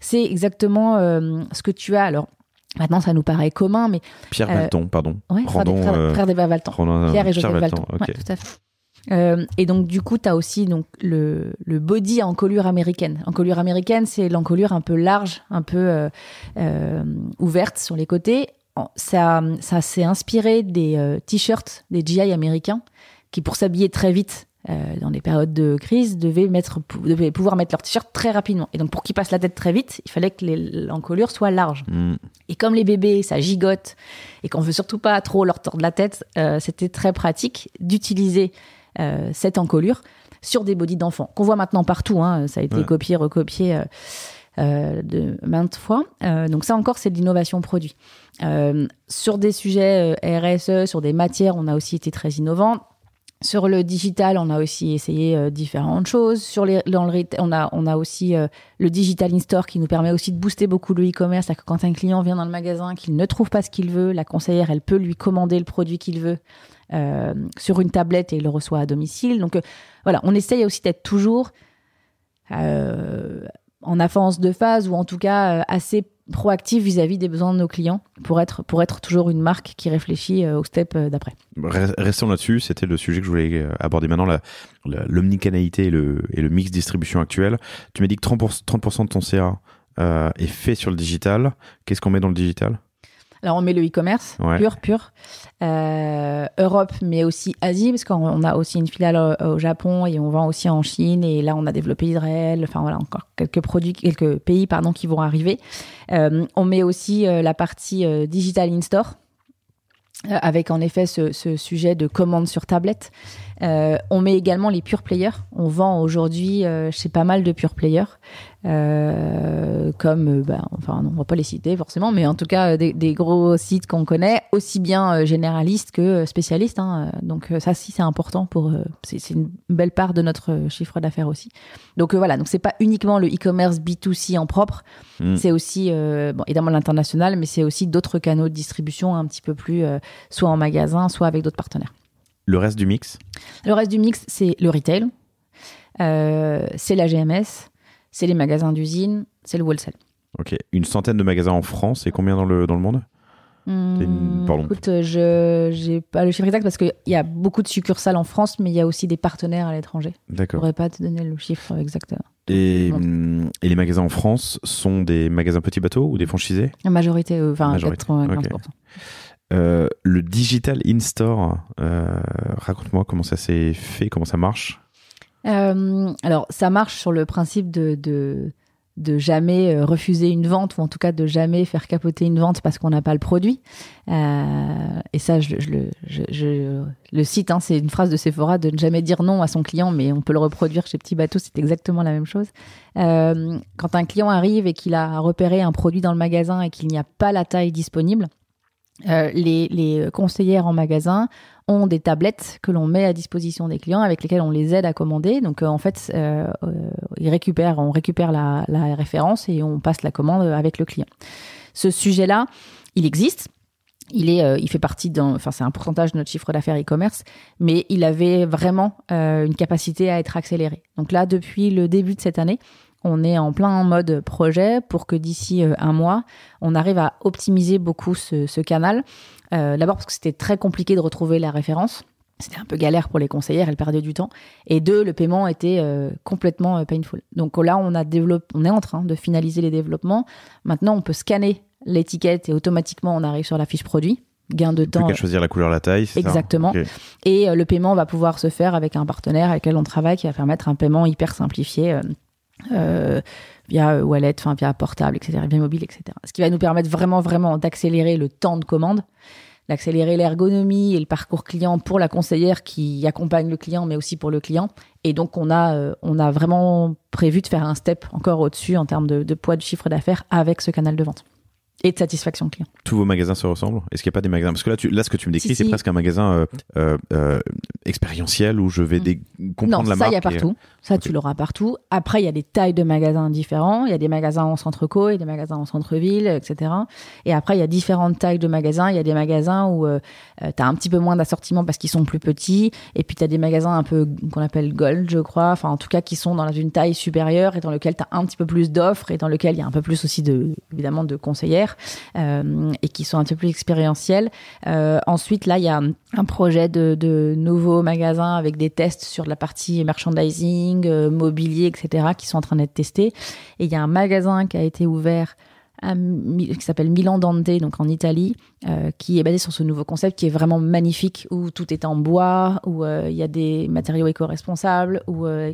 c'est exactement ce que tu as. Alors maintenant, ça nous paraît commun, mais... Pierre Valton, pardon. Ouais, frère des Valton. Pierre et Joseph Valton. Okay. Ouais, tout à fait. Et donc, du coup, tu as aussi donc, le body en encolure américaine. Encolure américaine, c'est l'encolure un peu large, un peu ouverte sur les côtés. Ça s'est inspiré des t-shirts des GI américains qui, pour s'habiller très vite, dans des périodes de crise, devaient pouvoir mettre leur t-shirt très rapidement. Et donc, pour qu'ils passent la tête très vite, il fallait que l'encolure soit large. Et comme les bébés, ça gigote, et qu'on veut surtout pas trop leur tordre la tête, c'était très pratique d'utiliser cette encolure sur des bodys d'enfants, qu'on voit maintenant partout. Ça a été copié, recopié de maintes fois. Donc ça encore, c'est de l'innovation produit. Sur des sujets RSE, sur des matières, on a aussi été très innovants. Sur le digital, on a aussi essayé différentes choses. Dans le retail, on a aussi le digital in-store qui nous permet aussi de booster beaucoup le e-commerce. C'est-à-dire que quand un client vient dans le magasin, qu'il ne trouve pas ce qu'il veut, la conseillère, elle peut lui commander le produit qu'il veut sur une tablette et il le reçoit à domicile. Donc voilà, on essaye aussi d'être toujours en avance de phase ou en tout cas assez proactif vis-à-vis des besoins de nos clients pour être toujours une marque qui réfléchit au step d'après. Restons là-dessus, c'était le sujet que je voulais aborder maintenant, l'omnicanalité et le mix distribution actuel. Tu m'as dit que 30% de ton CA est fait sur le digital. Qu'est-ce qu'on met dans le digital ? Alors, on met le e-commerce, pur. Europe, mais aussi Asie, parce qu'on a aussi une filiale au Japon et on vend aussi en Chine. Et là, on a développé Israël. Enfin, voilà, encore quelques pays, qui vont arriver. On met aussi la partie digital in-store, avec en effet ce sujet de commande sur tablette. On met également les pure players. On vend aujourd'hui chez pas mal de pure players, comme, on va pas les citer forcément, mais en tout cas des gros sites qu'on connaît, aussi bien généralistes que spécialistes. Donc ça, si, c'est important c'est une belle part de notre chiffre d'affaires aussi. Donc voilà, donc c'est pas uniquement le e-commerce B2C en propre, c'est aussi évidemment l'international, mais c'est aussi d'autres canaux de distribution un petit peu plus, soit en magasin, soit avec d'autres partenaires. Le reste du mix ? Le reste du mix, c'est le retail, c'est la GMS, c'est les magasins d'usine, c'est le wholesale. Ok. Une centaine de magasins en France et combien dans le monde ? Pardon. Écoute, je n'ai pas le chiffre exact parce qu'il y a beaucoup de succursales en France, mais il y a aussi des partenaires à l'étranger. D'accord. Je ne pourrais pas te donner le chiffre exact. Et les magasins en France sont des magasins petits bateaux ou des franchisés ? La majorité, 95%. Okay. Le digital in-store, raconte-moi comment ça s'est fait, comment ça marche. Alors, ça marche sur le principe de jamais refuser une vente, ou en tout cas de jamais faire capoter une vente parce qu'on n'a pas le produit. Et ça, je le cite, c'est une phrase de Sephora, de ne jamais dire non à son client, mais on peut le reproduire chez Petit Bateau, c'est exactement la même chose. Quand un client arrive et qu'il a repéré un produit dans le magasin et qu'il n'y a pas la taille disponible, les conseillères en magasin ont des tablettes que l'on met à disposition des clients avec lesquelles on les aide à commander. Donc en fait, on récupère la référence et on passe la commande avec le client. Ce sujet-là, il existe. Il fait partie c'est un pourcentage de notre chiffre d'affaires e-commerce, mais il avait vraiment une capacité à être accéléré. Donc là, depuis le début de cette année, on est en plein mode projet pour que d'ici un mois, on arrive à optimiser beaucoup ce canal. D'abord parce que c'était très compliqué de retrouver la référence. C'était un peu galère pour les conseillères, elles perdaient du temps. Et deux, le paiement était complètement painful. Donc là, on est en train de finaliser les développements. Maintenant, on peut scanner l'étiquette et automatiquement, on arrive sur la fiche produit. Gain de temps. Plus qu'à choisir la couleur, la taille, c'est exactement. ça ? Okay. Et le paiement va pouvoir se faire avec un partenaire avec lequel on travaille qui va permettre un paiement hyper simplifié via wallet, via portable, etc., via mobile, etc. Ce qui va nous permettre vraiment, vraiment d'accélérer le temps de commande, d'accélérer l'ergonomie et le parcours client pour la conseillère qui accompagne le client, mais aussi pour le client. Et donc, on a vraiment prévu de faire un step encore au-dessus en termes de poids de chiffre d'affaires avec ce canal de vente. Et de satisfaction client. Tous vos magasins se ressemblent ? Est-ce qu'il n'y a pas des magasins ? Parce que là, ce que tu me décris, c'est presque un magasin expérientiel où je vais comprendre la marque. Non, ça, il y a partout. Ça, tu l'auras partout. Après, il y a des tailles de magasins différents. Il y a des magasins en centre-co, il y a des magasins en centre-ville, etc. Et après, il y a différentes tailles de magasins. Il y a des magasins où tu as un petit peu moins d'assortiment parce qu'ils sont plus petits. Et puis, tu as des magasins un peu qu'on appelle gold, je crois. Enfin, en tout cas, qui sont dans une taille supérieure et dans lequel tu as un petit peu plus d'offres et dans lequel il y a un peu plus aussi, évidemment, de conseillères. Et qui sont un peu plus expérientiels. Ensuite, là, il y a un projet de nouveaux magasins avec des tests sur la partie merchandising, mobilier, etc., qui sont en train d'être testés. Et il y a un magasin qui a été ouvert qui s'appelle Milan Dante, donc en Italie, qui est basé sur ce nouveau concept qui est vraiment magnifique, où tout est en bois, où il y a des matériaux éco-responsables,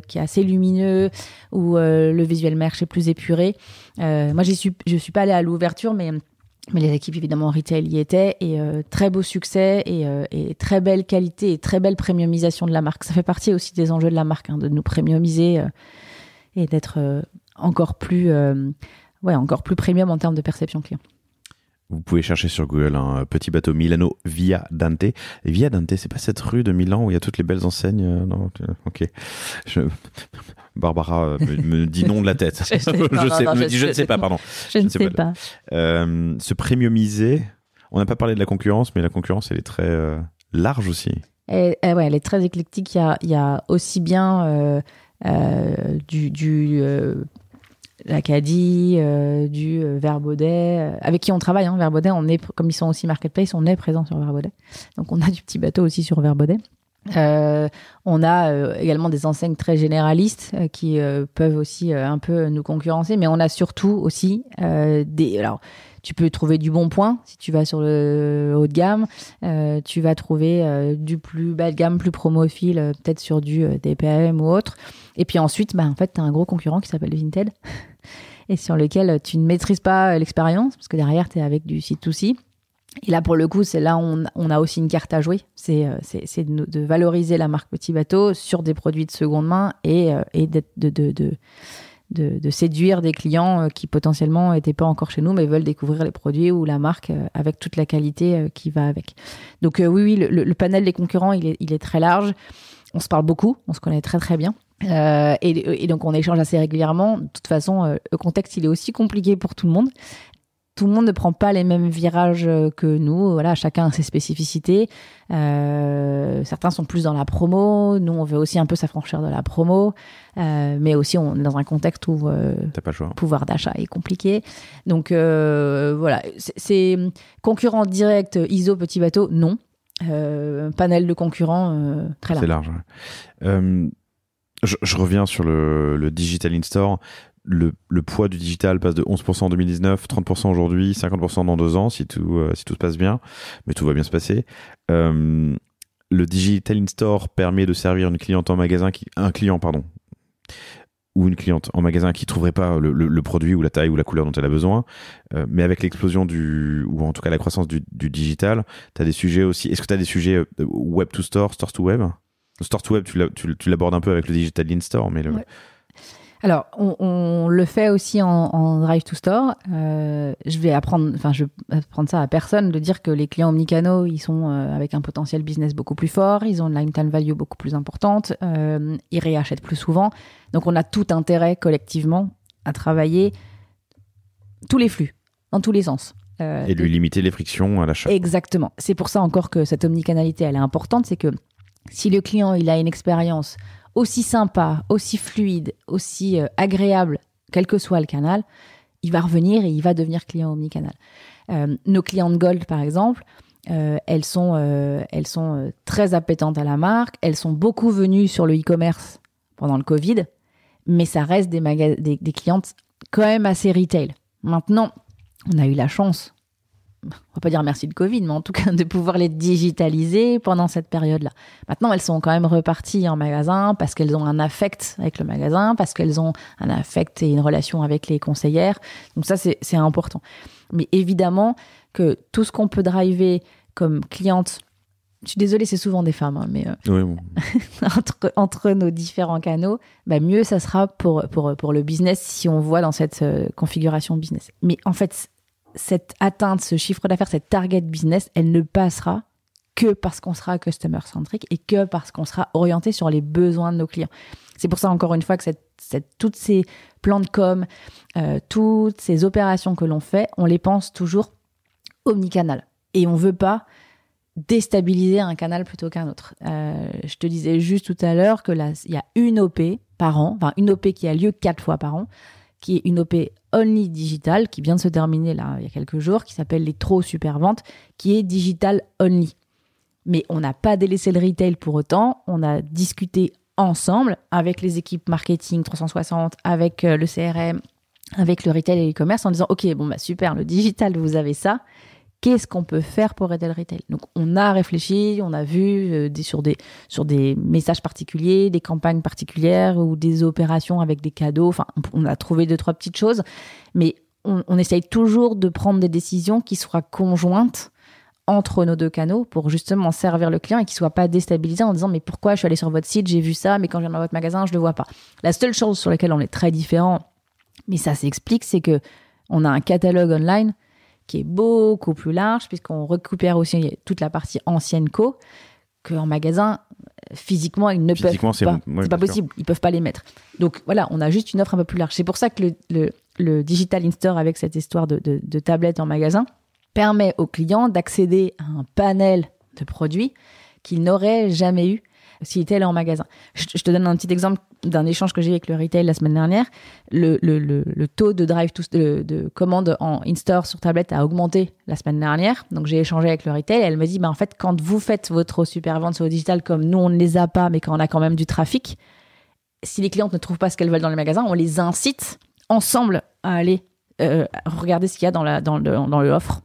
qui est assez lumineux, où le visuel merch est plus épuré. Moi, je suis pas allée à l'ouverture, mais les équipes, évidemment, en retail y étaient, et très beau succès, et très belle qualité, et très belle premiumisation de la marque. Ça fait partie aussi des enjeux de la marque, de nous premiumiser et d'être encore plus premium en termes de perception client. Vous pouvez chercher sur Google un Petit Bateau Milano Via Dante. Via Dante, c'est pas cette rue de Milan où il y a toutes les belles enseignes Non, ok. Barbara me dit non de la tête. Je ne sais pas, pardon. Je ne sais pas. Se premiumiser, on n'a pas parlé de la concurrence, mais la concurrence, elle est très large aussi. Ouais, elle est très éclectique. Il y a aussi bien l'Acadie, du Verbaudet, avec qui on travaille. Verbaudet, comme ils sont aussi marketplace, on est présent sur Verbaudet. Donc on a du petit bateau aussi sur Verbaudet. On a également des enseignes très généralistes qui peuvent aussi un peu nous concurrencer, mais on a surtout aussi alors tu peux trouver du Bon Point si tu vas sur le haut de gamme, tu vas trouver du plus bas de gamme, plus promophile, peut-être sur du DPM ou autre. Et puis ensuite, en fait, tu as un gros concurrent qui s'appelle Vinted et sur lequel tu ne maîtrises pas l'expérience parce que derrière, tu es avec du C2C. Et là, pour le coup, c'est là où on a aussi une carte à jouer. C'est de valoriser la marque Petit Bateau sur des produits de seconde main et de séduire des clients qui potentiellement n'étaient pas encore chez nous, mais veulent découvrir les produits ou la marque avec toute la qualité qui va avec. Donc oui, le panel des concurrents, il est très large. On se parle beaucoup, on se connaît très très bien. Et donc, on échange assez régulièrement. De toute façon, le contexte, il est aussi compliqué pour tout le monde. Tout le monde ne prend pas les mêmes virages que nous. Voilà, chacun a ses spécificités. Certains sont plus dans la promo. Nous, on veut aussi un peu s'affranchir de la promo. Mais aussi, on est dans un contexte où t'as pas le choix. Pouvoir d'achat est compliqué. Donc, voilà. C'est concurrent direct, ISO, Petit Bateau, non. Panel de concurrents très large. C'est large, ouais. Je reviens sur le Digital In-Store. Le poids du digital passe de 11% en 2019, 30% aujourd'hui, 50% dans 2 ans si tout se passe bien, mais tout va bien se passer. Le Digital In-Store permet de servir une cliente en magasin ou une cliente en magasin qui trouverait pas le produit ou la taille ou la couleur dont elle a besoin, mais avec l'explosion ou en tout cas la croissance du digital, t'as des sujets aussi. Est-ce que t'as des sujets web to store, store to web? Store to web, tu l'abordes un peu avec le Digital In-Store, mais ouais. Alors, on le fait aussi en Drive to Store. Je vais apprendre ça à personne de dire que les clients omnicanaux, ils sont avec un potentiel business beaucoup plus fort, ils ont une lifetime value beaucoup plus importante, ils réachètent plus souvent. Donc, on a tout intérêt collectivement à travailler tous les flux, dans tous les sens. Et lui limiter les frictions à l'achat. Exactement. C'est pour ça encore que cette omnicanalité, elle est importante. C'est que si le client, il a une expérience aussi sympa, aussi fluide, aussi agréable, quel que soit le canal, il va revenir et il va devenir client omnicanal. Nos clientes Gold, par exemple, elles sont très appétentes à la marque, elles sont beaucoup venues sur le e-commerce pendant le Covid, mais ça reste des clientes quand même assez retail. Maintenant, on a eu la chance, on va pas dire merci le Covid, mais en tout cas de pouvoir les digitaliser pendant cette période-là. Maintenant, elles sont quand même reparties en magasin parce qu'elles ont un affect avec le magasin, parce qu'elles ont un affect et une relation avec les conseillères. Donc ça, c'est important. Mais évidemment que tout ce qu'on peut driver comme cliente, je suis désolée, c'est souvent des femmes, mais oui, bon. entre nos différents canaux, mieux ça sera pour le business si on voit dans cette configuration business. Mais en fait, cette atteinte, ce chiffre d'affaires, cette target business, elle ne passera que parce qu'on sera customer-centric et que parce qu'on sera orienté sur les besoins de nos clients. C'est pour ça, encore une fois, que toutes ces plans de com, toutes ces opérations que l'on fait, on les pense toujours omnicanal. Et on ne veut pas déstabiliser un canal plutôt qu'un autre. Je te disais juste tout à l'heure que là, il y a une OP par an, enfin une OP qui a lieu 4 fois par an, qui est une OP only digital, qui vient de se terminer là il y a quelques jours, qui s'appelle les trop super ventes, qui est digital only. Mais on n'a pas délaissé le retail pour autant, on a discuté ensemble avec les équipes marketing 360, avec le CRM, avec le retail et l'e-commerce en disant ok, super, le digital, vous avez ça, qu'est-ce qu'on peut faire pour aider le retail? Donc on a réfléchi, on a vu sur des messages particuliers, des campagnes particulières ou des opérations avec des cadeaux, enfin on a trouvé 2-3 petites choses, mais on essaye toujours de prendre des décisions qui soient conjointes entre nos 2 canaux pour justement servir le client et qu'il ne soit pas déstabilisé en disant mais pourquoi je suis allé sur votre site, j'ai vu ça, mais quand je viens dans votre magasin, je ne le vois pas. La seule chose sur laquelle on est très différent, mais ça s'explique, c'est qu'on a un catalogue online qui est beaucoup plus large puisqu'on récupère aussi toute la partie ancienne co qu'en magasin, physiquement, ils ne peuvent pas. C'est pas possible, ils ne peuvent pas les mettre. Donc voilà, on a juste une offre un peu plus large. C'est pour ça que le Digital In-Store avec cette histoire de tablette en magasin permet aux clients d'accéder à un panel de produits qu'ils n'auraient jamais eu si retail est en magasin. Je te donne un petit exemple d'un échange que j'ai eu avec le retail la semaine dernière. Le taux de de commande en in-store sur tablette a augmenté la semaine dernière. Donc, j'ai échangé avec le retail et elle me dit, en fait, quand vous faites votre super vente sur le digital, comme nous, on ne les a pas, mais quand on a quand même du trafic, si les clientes ne trouvent pas ce qu'elles veulent dans les magasins, on les incite ensemble à aller regarder ce qu'il y a dans l'offre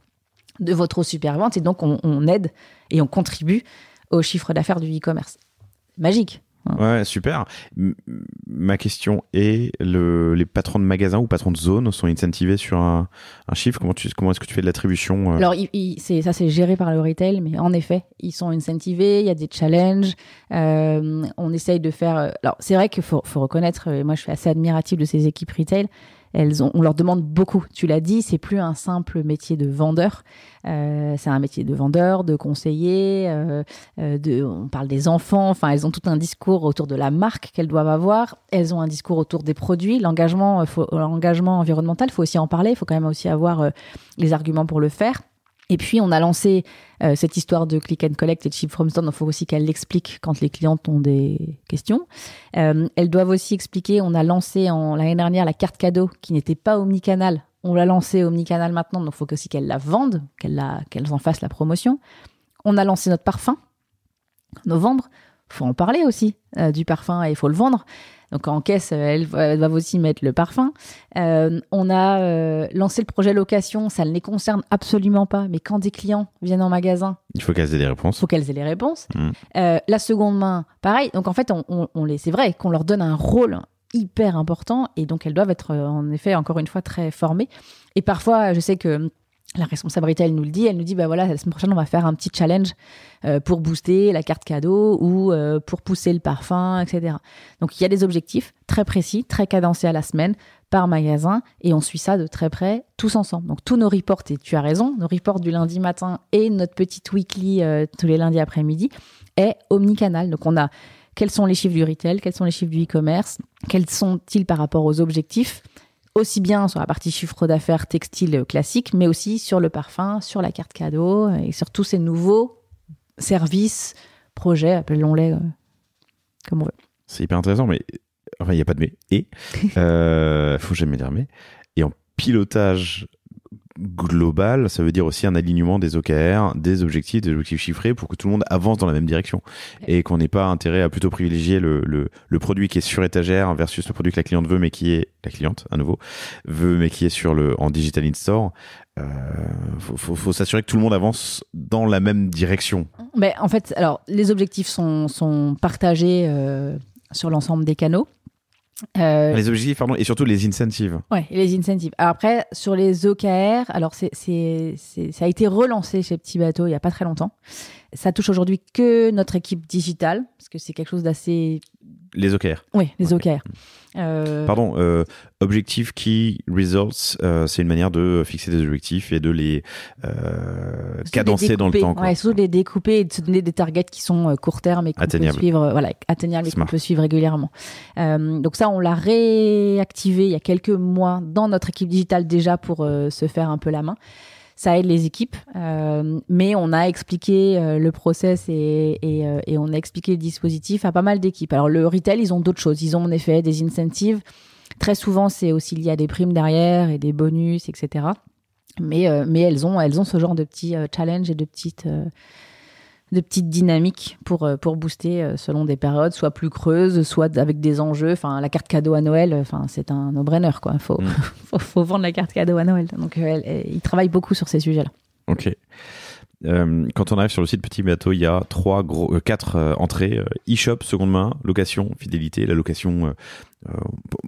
de votre super vente. Et donc, on aide et on contribue au chiffre d'affaires du e-commerce. Magique. Ouais, super. Ma question est, les patrons de magasins ou patrons de zone sont incentivés sur un chiffre. Comment est-ce que tu fais de l'attribution Alors, c'est géré par le retail, mais en effet, ils sont incentivés, il y a des challenges. On essaye de faire... Alors, c'est vrai qu'il faut reconnaître, et moi je suis assez admirative de ces équipes retail, on leur demande beaucoup. Tu l'as dit, c'est plus un simple métier de vendeur. C'est un métier de vendeur, de conseiller. On parle des enfants. Enfin, elles ont tout un discours autour de la marque qu'elles doivent avoir. Elles ont un discours autour des produits. L'engagement environnemental, il faut aussi en parler. Il faut quand même aussi avoir les arguments pour le faire. Et puis, on a lancé cette histoire de click and collect et de ship from store. Il faut aussi qu'elles l'expliquent quand les clientes ont des questions. Elles doivent aussi expliquer, on a lancé l'année dernière la carte cadeau qui n'était pas omnicanal. On l'a lancée omnicanal maintenant, donc il faut aussi qu'elles la vendent, qu'elles en fassent la promotion. On a lancé notre parfum, novembre. Il faut en parler aussi du parfum et il faut le vendre. Donc en caisse, elles doivent aussi mettre le parfum. On a lancé le projet location, ça ne les concerne absolument pas, mais quand des clients viennent en magasin, il faut qu'elles aient des réponses. Il faut qu'elles aient les réponses. La seconde main, pareil. Donc en fait, c'est vrai qu'on leur donne un rôle hyper important et donc elles doivent être en effet, encore une fois, très formées. Et parfois, je sais que la responsable retail nous le dit, elle nous dit la semaine prochaine on va faire un petit challenge pour booster la carte cadeau ou pour pousser le parfum, etc. Donc il y a des objectifs très précis, très cadencés à la semaine par magasin et on suit ça de très près tous ensemble. Donc tous nos reports, et tu as raison, nos reports du lundi matin et notre petite weekly tous les lundis après-midi est omnicanal. Donc on a quels sont les chiffres du retail, quels sont les chiffres du e-commerce, quels sont-ils par rapport aux objectifs, aussi bien sur la partie chiffre d'affaires textile classique, mais aussi sur le parfum, sur la carte cadeau et sur tous ces nouveaux services, projets, appelons-les comme on veut. C'est hyper intéressant, mais enfin, il n'y a pas de mais. Et, faut jamais dire mais. Et en pilotage global, ça veut dire aussi un alignement des OKR, des objectifs chiffrés pour que tout le monde avance dans la même direction et qu'on n'ait pas intérêt à plutôt privilégier le produit qui est sur étagère versus le produit que la cliente veut, mais qui est la cliente à nouveau veut, mais qui est en digital in-store. Faut s'assurer que tout le monde avance dans la même direction. Mais en fait, alors les objectifs sont partagés sur l'ensemble des canaux. Les objectifs, pardon, et surtout les incentives. Ouais, les incentives. Alors après, sur les OKR, alors ça a été relancé chez Petit Bateau il y a pas très longtemps. Ça touche aujourd'hui que notre équipe digitale, parce que c'est quelque chose d'assez... Les OKR. Oui, les okay. OKR. Pardon, Objective Key Results, c'est une manière de fixer des objectifs et de les cadencer dans le temps. Ouais, surtout de les découper et de se donner des targets qui sont court terme et qu'on peut suivre, atteignables et qu'on peut suivre régulièrement. Donc ça, on l'a réactivé il y a quelques mois dans notre équipe digitale déjà pour se faire un peu la main. Ça aide les équipes, mais on a expliqué le process et on a expliqué le dispositif à pas mal d'équipes. Alors le retail, ils ont d'autres choses. Ils ont en effet des incentives. Très souvent, c'est aussi lié à des primes derrière et des bonus, etc. Mais elles ont ce genre de petits challenges et de petites dynamiques pour booster selon des périodes, soit plus creuses, soit avec des enjeux. Enfin, la carte cadeau à Noël, c'est un no-brainer, quoi. Faut vendre la carte cadeau à Noël. Donc, ils travaillent beaucoup sur ces sujets-là. Ok. Quand on arrive sur le site Petit Bateau, il y a 4 entrées: e-shop, seconde main, location, fidélité. La location,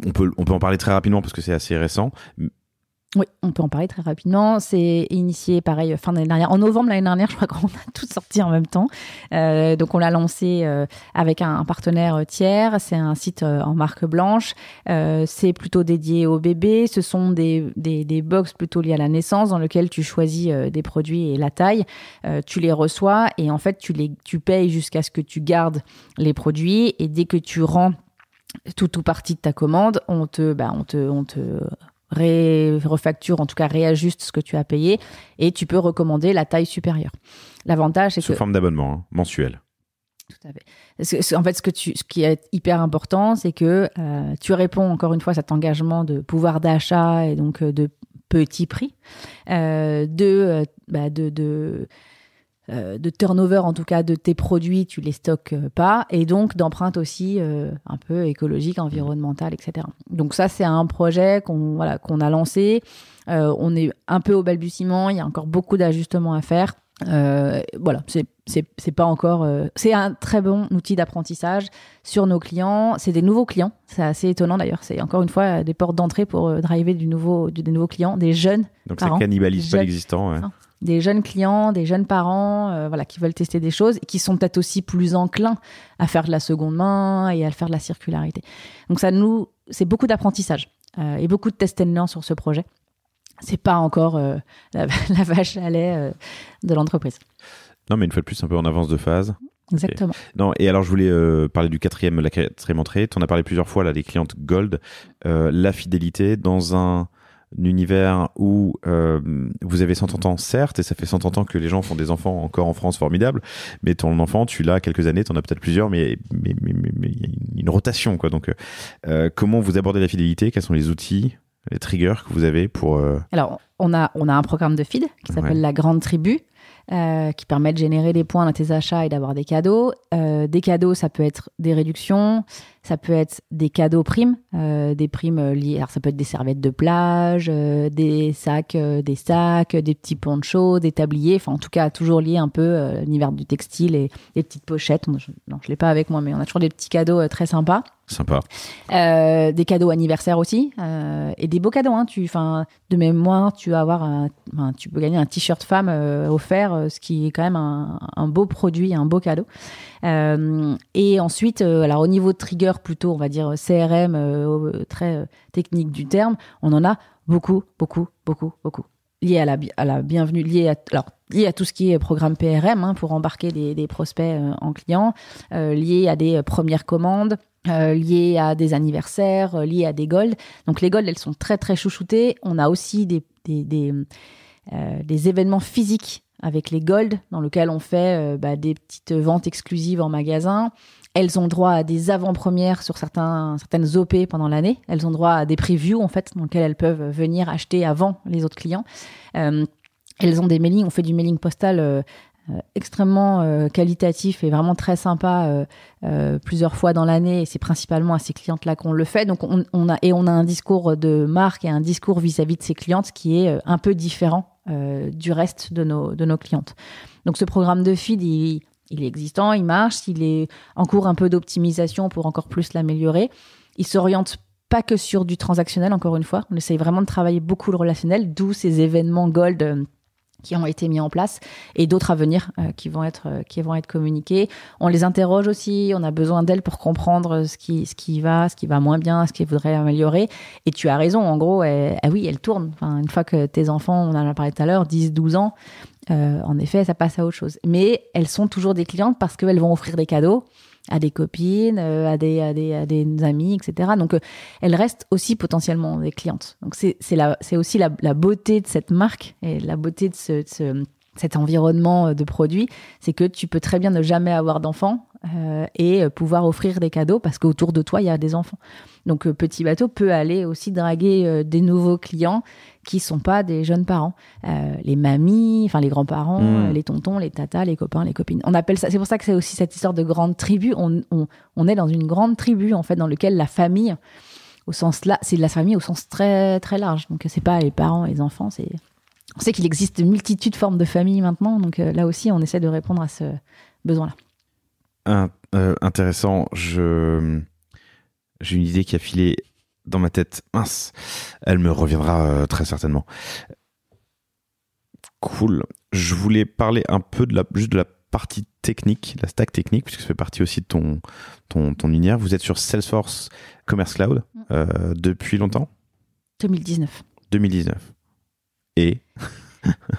on peut en parler très rapidement parce que c'est assez récent. Oui, on peut en parler très rapidement. C'est initié, pareil, fin d'année dernière. En novembre l'année dernière, je crois qu'on a tout sorti en même temps. Donc, on l'a lancé avec un partenaire tiers. C'est un site en marque blanche. C'est plutôt dédié aux bébés. Ce sont des box plutôt liés à la naissance dans lesquels tu choisis des produits et la taille. Tu les reçois et en fait, tu payes jusqu'à ce que tu gardes les produits. Et dès que tu rends tout ou partie de ta commande, on te refacture, en tout cas réajuste ce que tu as payé et tu peux recommander la taille supérieure. L'avantage, c'est sous forme d'abonnement mensuel. Tout à fait. En fait, ce qui est hyper important, c'est que tu réponds encore une fois à cet engagement de pouvoir d'achat et donc de petit prix, de turnover en tout cas de tes produits, tu les stockes pas, et donc d'empreinte aussi un peu écologique, environnementale, etc. Donc ça, c'est un projet qu'on a lancé. On est un peu au balbutiement, il y a encore beaucoup d'ajustements à faire. C'est pas encore. C'est un très bon outil d'apprentissage sur nos clients. C'est des nouveaux clients. C'est assez étonnant d'ailleurs. C'est encore une fois des portes d'entrée pour driver des nouveaux clients, des jeunes. Donc parents, ça cannibalise pas l'existant. Ouais. Des jeunes clients, des jeunes parents, qui veulent tester des choses et qui sont peut-être aussi plus enclins à faire de la seconde main et à faire de la circularité. Donc c'est beaucoup d'apprentissage et beaucoup de test and learn sur ce projet. C'est pas encore la vache à lait de l'entreprise. Non, mais une fois de plus, un peu en avance de phase. Exactement. Okay. Non, et alors, je voulais parler du la quatrième entrée. Tu en as parlé plusieurs fois, là, des clientes Gold. La fidélité dans un univers où vous avez 130 ans, certes, et ça fait 130 ans que les gens font des enfants encore en France, formidable, mais ton enfant, tu l'as quelques années, tu en as peut-être plusieurs, mais il y a une rotation, quoi. Donc, comment vous abordez la fidélité? Quels sont les outils, les triggers que vous avez pour... Alors, on a un programme de feed qui s'appelle la Grande Tribu, qui permet de générer des points dans tes achats et d'avoir des cadeaux. Des cadeaux, ça peut être des réductions, ça peut être des cadeaux primes, des primes liées... Alors, ça peut être des serviettes de plage, des sacs, des petits ponchos, des tabliers, enfin, en tout cas, toujours lié un peu à l'univers du textile et des petites pochettes. Je l'ai pas avec moi, mais on a toujours des petits cadeaux très sympas. Sympa. Des cadeaux anniversaires aussi, et des beaux cadeaux. De mémoire, tu peux gagner un t-shirt femme offert, ce qui est quand même un beau produit, un beau cadeau. Et ensuite, alors au niveau de trigger, plutôt, on va dire CRM, très technique du terme, on en a beaucoup. Lié à la bienvenue, lié à tout ce qui est programme PRM, pour embarquer des prospects en clients, lié à des premières commandes, liées à des anniversaires, liées à des golds. Donc les golds, elles sont très très chouchoutées. On a aussi des événements physiques avec les golds, dans lesquels on fait des petites ventes exclusives en magasin. Elles ont droit à des avant-premières sur certaines OP pendant l'année. Elles ont droit à des previews, en fait, dans lesquels elles peuvent venir acheter avant les autres clients. Elles ont des mailings. On fait du mailing postal extrêmement qualitatif et vraiment très sympa plusieurs fois dans l'année, et c'est principalement à ces clientes-là qu'on le fait. Donc on a un discours de marque et un discours vis-à-vis de ces clientes qui est un peu différent du reste de nos clientes. Donc ce programme de feed, il est existant, il marche, il est en cours un peu d'optimisation pour encore plus l'améliorer. Il s'oriente pas que sur du transactionnel, encore une fois. On essaye vraiment de travailler beaucoup le relationnel, d'où ces événements Gold qui ont été mis en place, et d'autres à venir qui vont être communiqués. On les interroge aussi, on a besoin d'elles pour comprendre ce qui va moins bien, ce qu'ils voudraient améliorer. Et tu as raison, en gros, elles tournent. Enfin, une fois que tes enfants, on en a parlé tout à l'heure, 10, 12 ans, en effet, ça passe à autre chose. Mais elles sont toujours des clientes parce qu'elles vont offrir des cadeaux à des copines, à des amis, etc. Donc, elles restent aussi potentiellement des clientes. Donc, c'est aussi la beauté de cette marque et la beauté de cet environnement de produits, c'est que tu peux très bien ne jamais avoir d'enfants et pouvoir offrir des cadeaux parce qu'autour de toi, il y a des enfants. Donc, Petit Bateau peut aller aussi draguer des nouveaux clients qui sont pas des jeunes parents. Les mamies, enfin les grands-parents, les tontons, les tatas, les copains, les copines. On appelle ça, c'est pour ça que c'est aussi cette histoire de grande tribu. On est dans une grande tribu, en fait, dans laquelle la famille, au sens là, c'est de la famille au sens très, très large. Donc, c'est pas les parents et les enfants, on sait qu'il existe une multitude de formes de famille maintenant. Donc, là aussi, on essaie de répondre à ce besoin-là. Intéressant. J'ai une idée qui a filé dans ma tête. Mince, elle me reviendra très certainement. Cool. Je voulais parler un peu juste de la partie technique, la stack technique, puisque ça fait partie aussi de ton univers. Vous êtes sur Salesforce Commerce Cloud depuis longtemps ? 2019. Et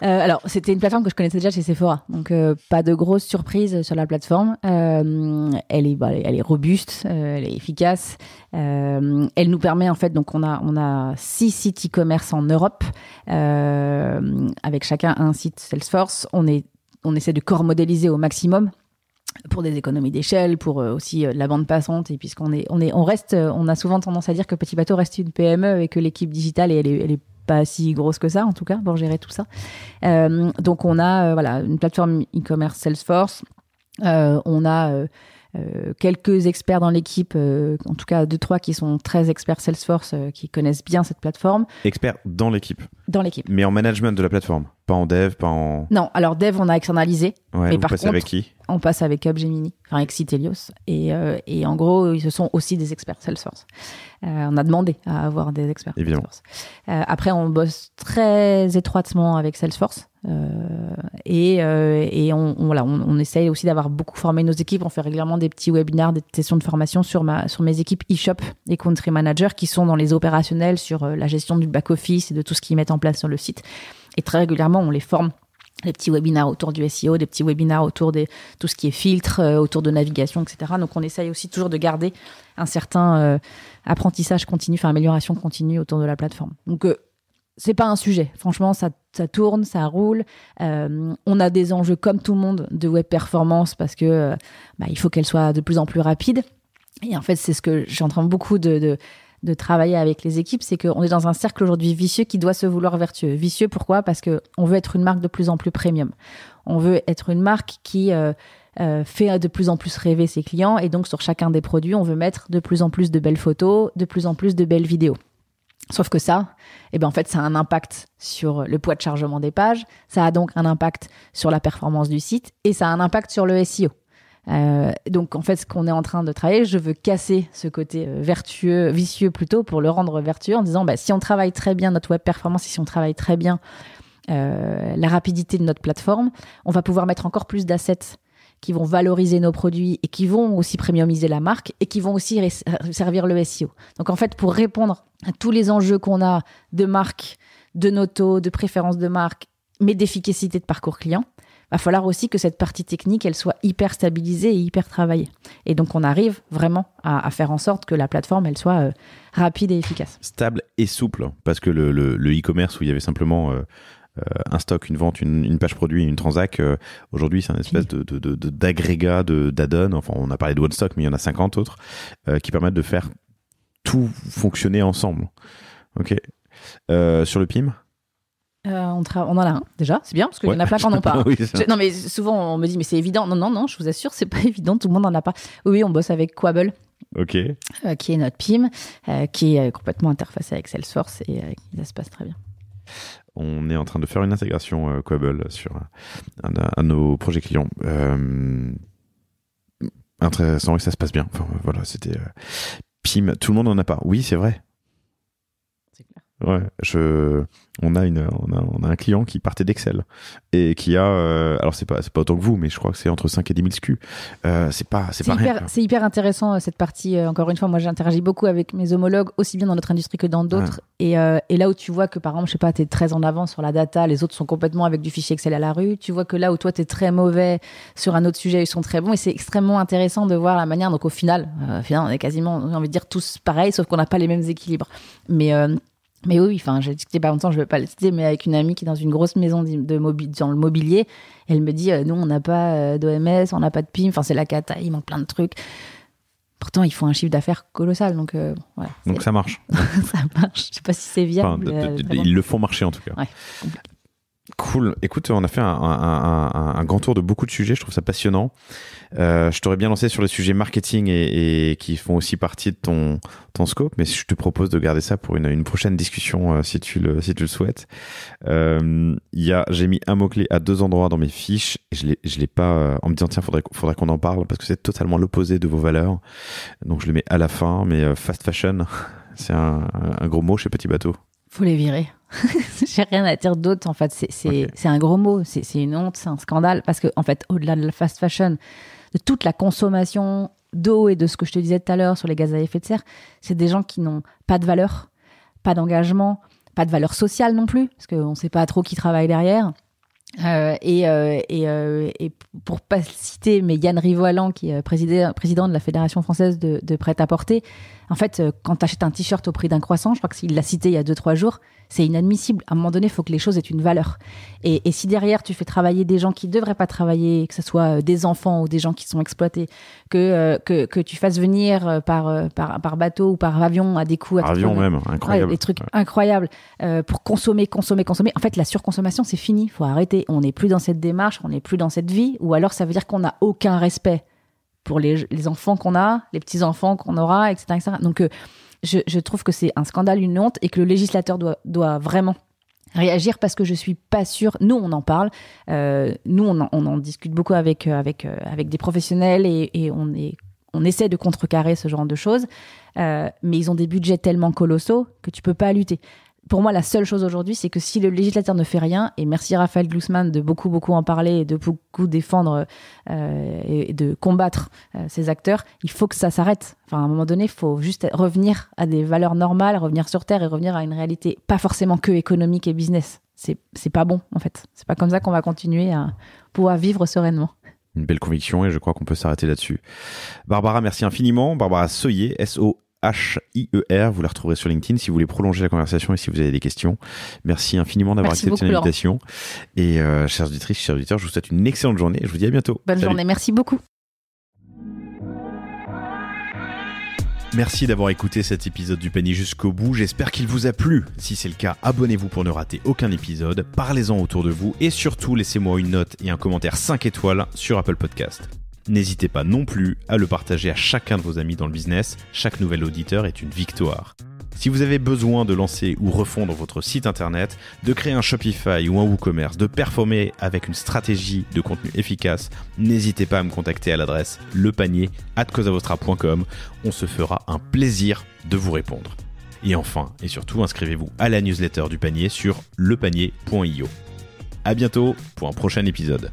alors, c'était une plateforme que je connaissais déjà chez Sephora, donc pas de grosses surprises sur la plateforme. Elle est robuste, elle est efficace. Elle nous permet, en fait, donc on a 6 sites e-commerce en Europe, avec chacun un site Salesforce. On essaie de core modéliser au maximum. pour des économies d'échelle, pour aussi la bande passante. Et puisqu'on on a souvent tendance à dire que Petit Bateau reste une PME et que l'équipe digitale, elle est pas si grosse que ça, en tout cas, pour gérer tout ça. Donc, on a une plateforme e-commerce Salesforce. On a quelques experts dans l'équipe, en tout cas 2-3 qui sont très experts Salesforce, qui connaissent bien cette plateforme. Experts dans l'équipe. Dans l'équipe. Mais en management de la plateforme, pas en dev, pas en... Non, alors dev, on a externalisé. Ouais, mais vous par passez contre, avec qui? On passe avec Capgemini, enfin avec Citelios. Et en gros, ce sont aussi des experts Salesforce. On a demandé à avoir des experts Évidemment. Salesforce. Après, on bosse très étroitement avec Salesforce. Et on essaye aussi d'avoir beaucoup formé nos équipes. On fait régulièrement des petits webinaires, des sessions de formation sur mes équipes e-shop et country managers qui sont dans les opérationnels sur la gestion du back-office et de tout ce qu'ils mettent en place sur le site. Et très régulièrement, on les forme. Des petits webinaires autour du SEO, des petits webinaires autour de tout ce qui est filtre, autour de navigation, etc. Donc, on essaye aussi toujours de garder un certain apprentissage continu, enfin amélioration continue autour de la plateforme. Donc, c'est pas un sujet. Franchement, ça tourne, ça roule. On a des enjeux comme tout le monde de web performance parce que il faut qu'elle soit de plus en plus rapide. Et en fait, c'est ce que je suis en train beaucoup de travailler avec les équipes, c'est qu'on est dans un cercle aujourd'hui vicieux qui doit se vouloir vertueux. Vicieux, pourquoi ? Parce qu'on veut être une marque de plus en plus premium. On veut être une marque qui fait de plus en plus rêver ses clients. Et donc, sur chacun des produits, on veut mettre de plus en plus de belles photos, de plus en plus de belles vidéos. Sauf que ça, en fait, ça a un impact sur le poids de chargement des pages, ça a donc un impact sur la performance du site et ça a un impact sur le SEO. Donc en fait, ce qu'on est en train de travailler, je veux casser ce côté vicieux plutôt, pour le rendre vertueux en disant si on travaille très bien notre web performance, si on travaille très bien la rapidité de notre plateforme, on va pouvoir mettre encore plus d'assets qui vont valoriser nos produits et qui vont aussi premiumiser la marque et qui vont aussi servir le SEO. Donc en fait, pour répondre à tous les enjeux qu'on a de marque, de noto, de préférence de marque, mais d'efficacité de parcours client, va falloir aussi que cette partie technique, elle soit hyper stabilisée et hyper travaillée. Et donc, on arrive vraiment à faire en sorte que la plateforme, elle soit rapide et efficace. Stable et souple, parce que le e-commerce où il y avait simplement un stock, une vente, une page produit, une transac, aujourd'hui, c'est un espèce d'agrégat, d'add-on. Enfin, on a parlé de one stock, mais il y en a 50 autres qui permettent de faire tout fonctionner ensemble. Ok. Sur le PIM ? On en a un déjà, c'est bien parce qu'il y en a plein qui n'en ont pas. Oui, non, mais souvent on me dit mais c'est évident. Non, je vous assure, c'est pas évident, tout le monde n'en a pas. Oui, on bosse avec Quable, qui est notre PIM, qui est complètement interfacé avec Salesforce et ça se passe très bien. On est en train de faire une intégration Quable sur un de nos projets clients. Intéressant et ça se passe bien. Enfin, voilà, c'était PIM, tout le monde n'en a pas. Oui, c'est vrai. C'est clair. Ouais, on a un client qui partait d'Excel et qui a alors c'est pas autant que vous, mais je crois que c'est entre 5 et 10 000 SKU. C'est pas rien. C'est hyper intéressant cette partie. Encore une fois, moi j'interagis beaucoup avec mes homologues, aussi bien dans notre industrie que dans d'autres. Et là où tu vois que par exemple, je sais pas, t'es très en avance sur la data, les autres sont complètement avec du fichier Excel à la rue. Tu vois que là où toi t'es très mauvais sur un autre sujet, ils sont très bons. Et c'est extrêmement intéressant de voir la manière. Donc au final, on est quasiment, j'ai envie de dire, tous pareils, sauf qu'on n'a pas les mêmes équilibres. Mais oui, enfin, j'ai discuté pas longtemps, je vais pas le citer, mais avec une amie qui est dans une grosse maison dans le mobilier, elle me dit, nous, on n'a pas d'OMS, on n'a pas de PIM, enfin, c'est la cata, il manque plein de trucs. Pourtant, ils font un chiffre d'affaires colossal, donc ouais. Donc ça marche. Ça marche. Je sais pas si c'est viable. Ils le font marcher en tout cas. Ouais, compliqué. Cool. Écoute, on a fait un grand tour de beaucoup de sujets. Je trouve ça passionnant. Je t'aurais bien lancé sur les sujets marketing et qui font aussi partie de ton scope, mais je te propose de garder ça pour une prochaine discussion si tu le souhaites. J'ai mis un mot-clé à 2 endroits dans mes fiches et je l'ai pas en me disant tiens, faudrait qu'on en parle parce que c'est totalement l'opposé de vos valeurs. Donc je le mets à la fin, mais fast fashion, c'est un gros mot chez Petit Bateau. Faut les virer. J'ai rien à dire d'autre. En fait, c'est un gros mot. C'est une honte, c'est un scandale. Parce que, en fait, au-delà de la fast fashion, de toute la consommation d'eau et de ce que je te disais tout à l'heure sur les gaz à effet de serre, c'est des gens qui n'ont pas de valeur, pas d'engagement, pas de valeur sociale non plus, parce qu'on ne sait pas trop qui travaille derrière. Et pour pas citer, mais Yann Rivoalan, qui est président de la Fédération française de prêt-à-porter, En fait, quand tu achètes un t-shirt au prix d'un croissant, je crois qu'il l'a cité il y a 2-3 jours, c'est inadmissible. À un moment donné, il faut que les choses aient une valeur. Et si derrière, tu fais travailler des gens qui ne devraient pas travailler, que ce soit des enfants ou des gens qui sont exploités, que tu fasses venir par bateau ou par avion à des coûts... Avion même, incroyable. Des trucs incroyables pour consommer. En fait, la surconsommation, c'est fini. Il faut arrêter. On n'est plus dans cette démarche, on n'est plus dans cette vie. Ou alors, ça veut dire qu'on n'a aucun respect pour les enfants qu'on a, les petits-enfants qu'on aura, etc. etc. Donc, je trouve que c'est un scandale, une honte, et que le législateur doit vraiment réagir, parce que je suis pas sûre. Nous, on en parle. Nous, on en discute beaucoup avec des professionnels, et on essaie de contrecarrer ce genre de choses. Mais ils ont des budgets tellement colossaux que tu peux pas lutter. Pour moi, la seule chose aujourd'hui, c'est que si le législateur ne fait rien, et merci Raphaël Glucksmann de beaucoup en parler et de beaucoup défendre et de combattre ces acteurs, il faut que ça s'arrête. Enfin, à un moment donné, il faut juste revenir à des valeurs normales, revenir sur Terre et revenir à une réalité pas forcément que économique et business. C'est pas bon, en fait. C'est pas comme ça qu'on va continuer à pouvoir vivre sereinement. Une belle conviction, et je crois qu'on peut s'arrêter là-dessus. Barbara, merci infiniment. Barbara Sohier, SOHIER, vous la retrouverez sur LinkedIn si vous voulez prolonger la conversation et si vous avez des questions. Merci infiniment d'avoir accepté l'invitation. Et chères auditrices, chers auditeurs, je vous souhaite une excellente journée et je vous dis à bientôt. Bonne journée, merci beaucoup. Merci d'avoir écouté cet épisode du panier jusqu'au bout, j'espère qu'il vous a plu. Si c'est le cas, abonnez-vous pour ne rater aucun épisode, parlez-en autour de vous et surtout laissez-moi une note et un commentaire 5 étoiles sur Apple Podcast. N'hésitez pas non plus à le partager à chacun de vos amis dans le business, chaque nouvel auditeur est une victoire. Si vous avez besoin de lancer ou refondre votre site internet, de créer un Shopify ou un WooCommerce, de performer avec une stratégie de contenu efficace, n'hésitez pas à me contacter à l'adresse lepanier@cosavostra.com. On se fera un plaisir de vous répondre. Et enfin, et surtout, inscrivez-vous à la newsletter du panier sur lepanier.io. À bientôt pour un prochain épisode.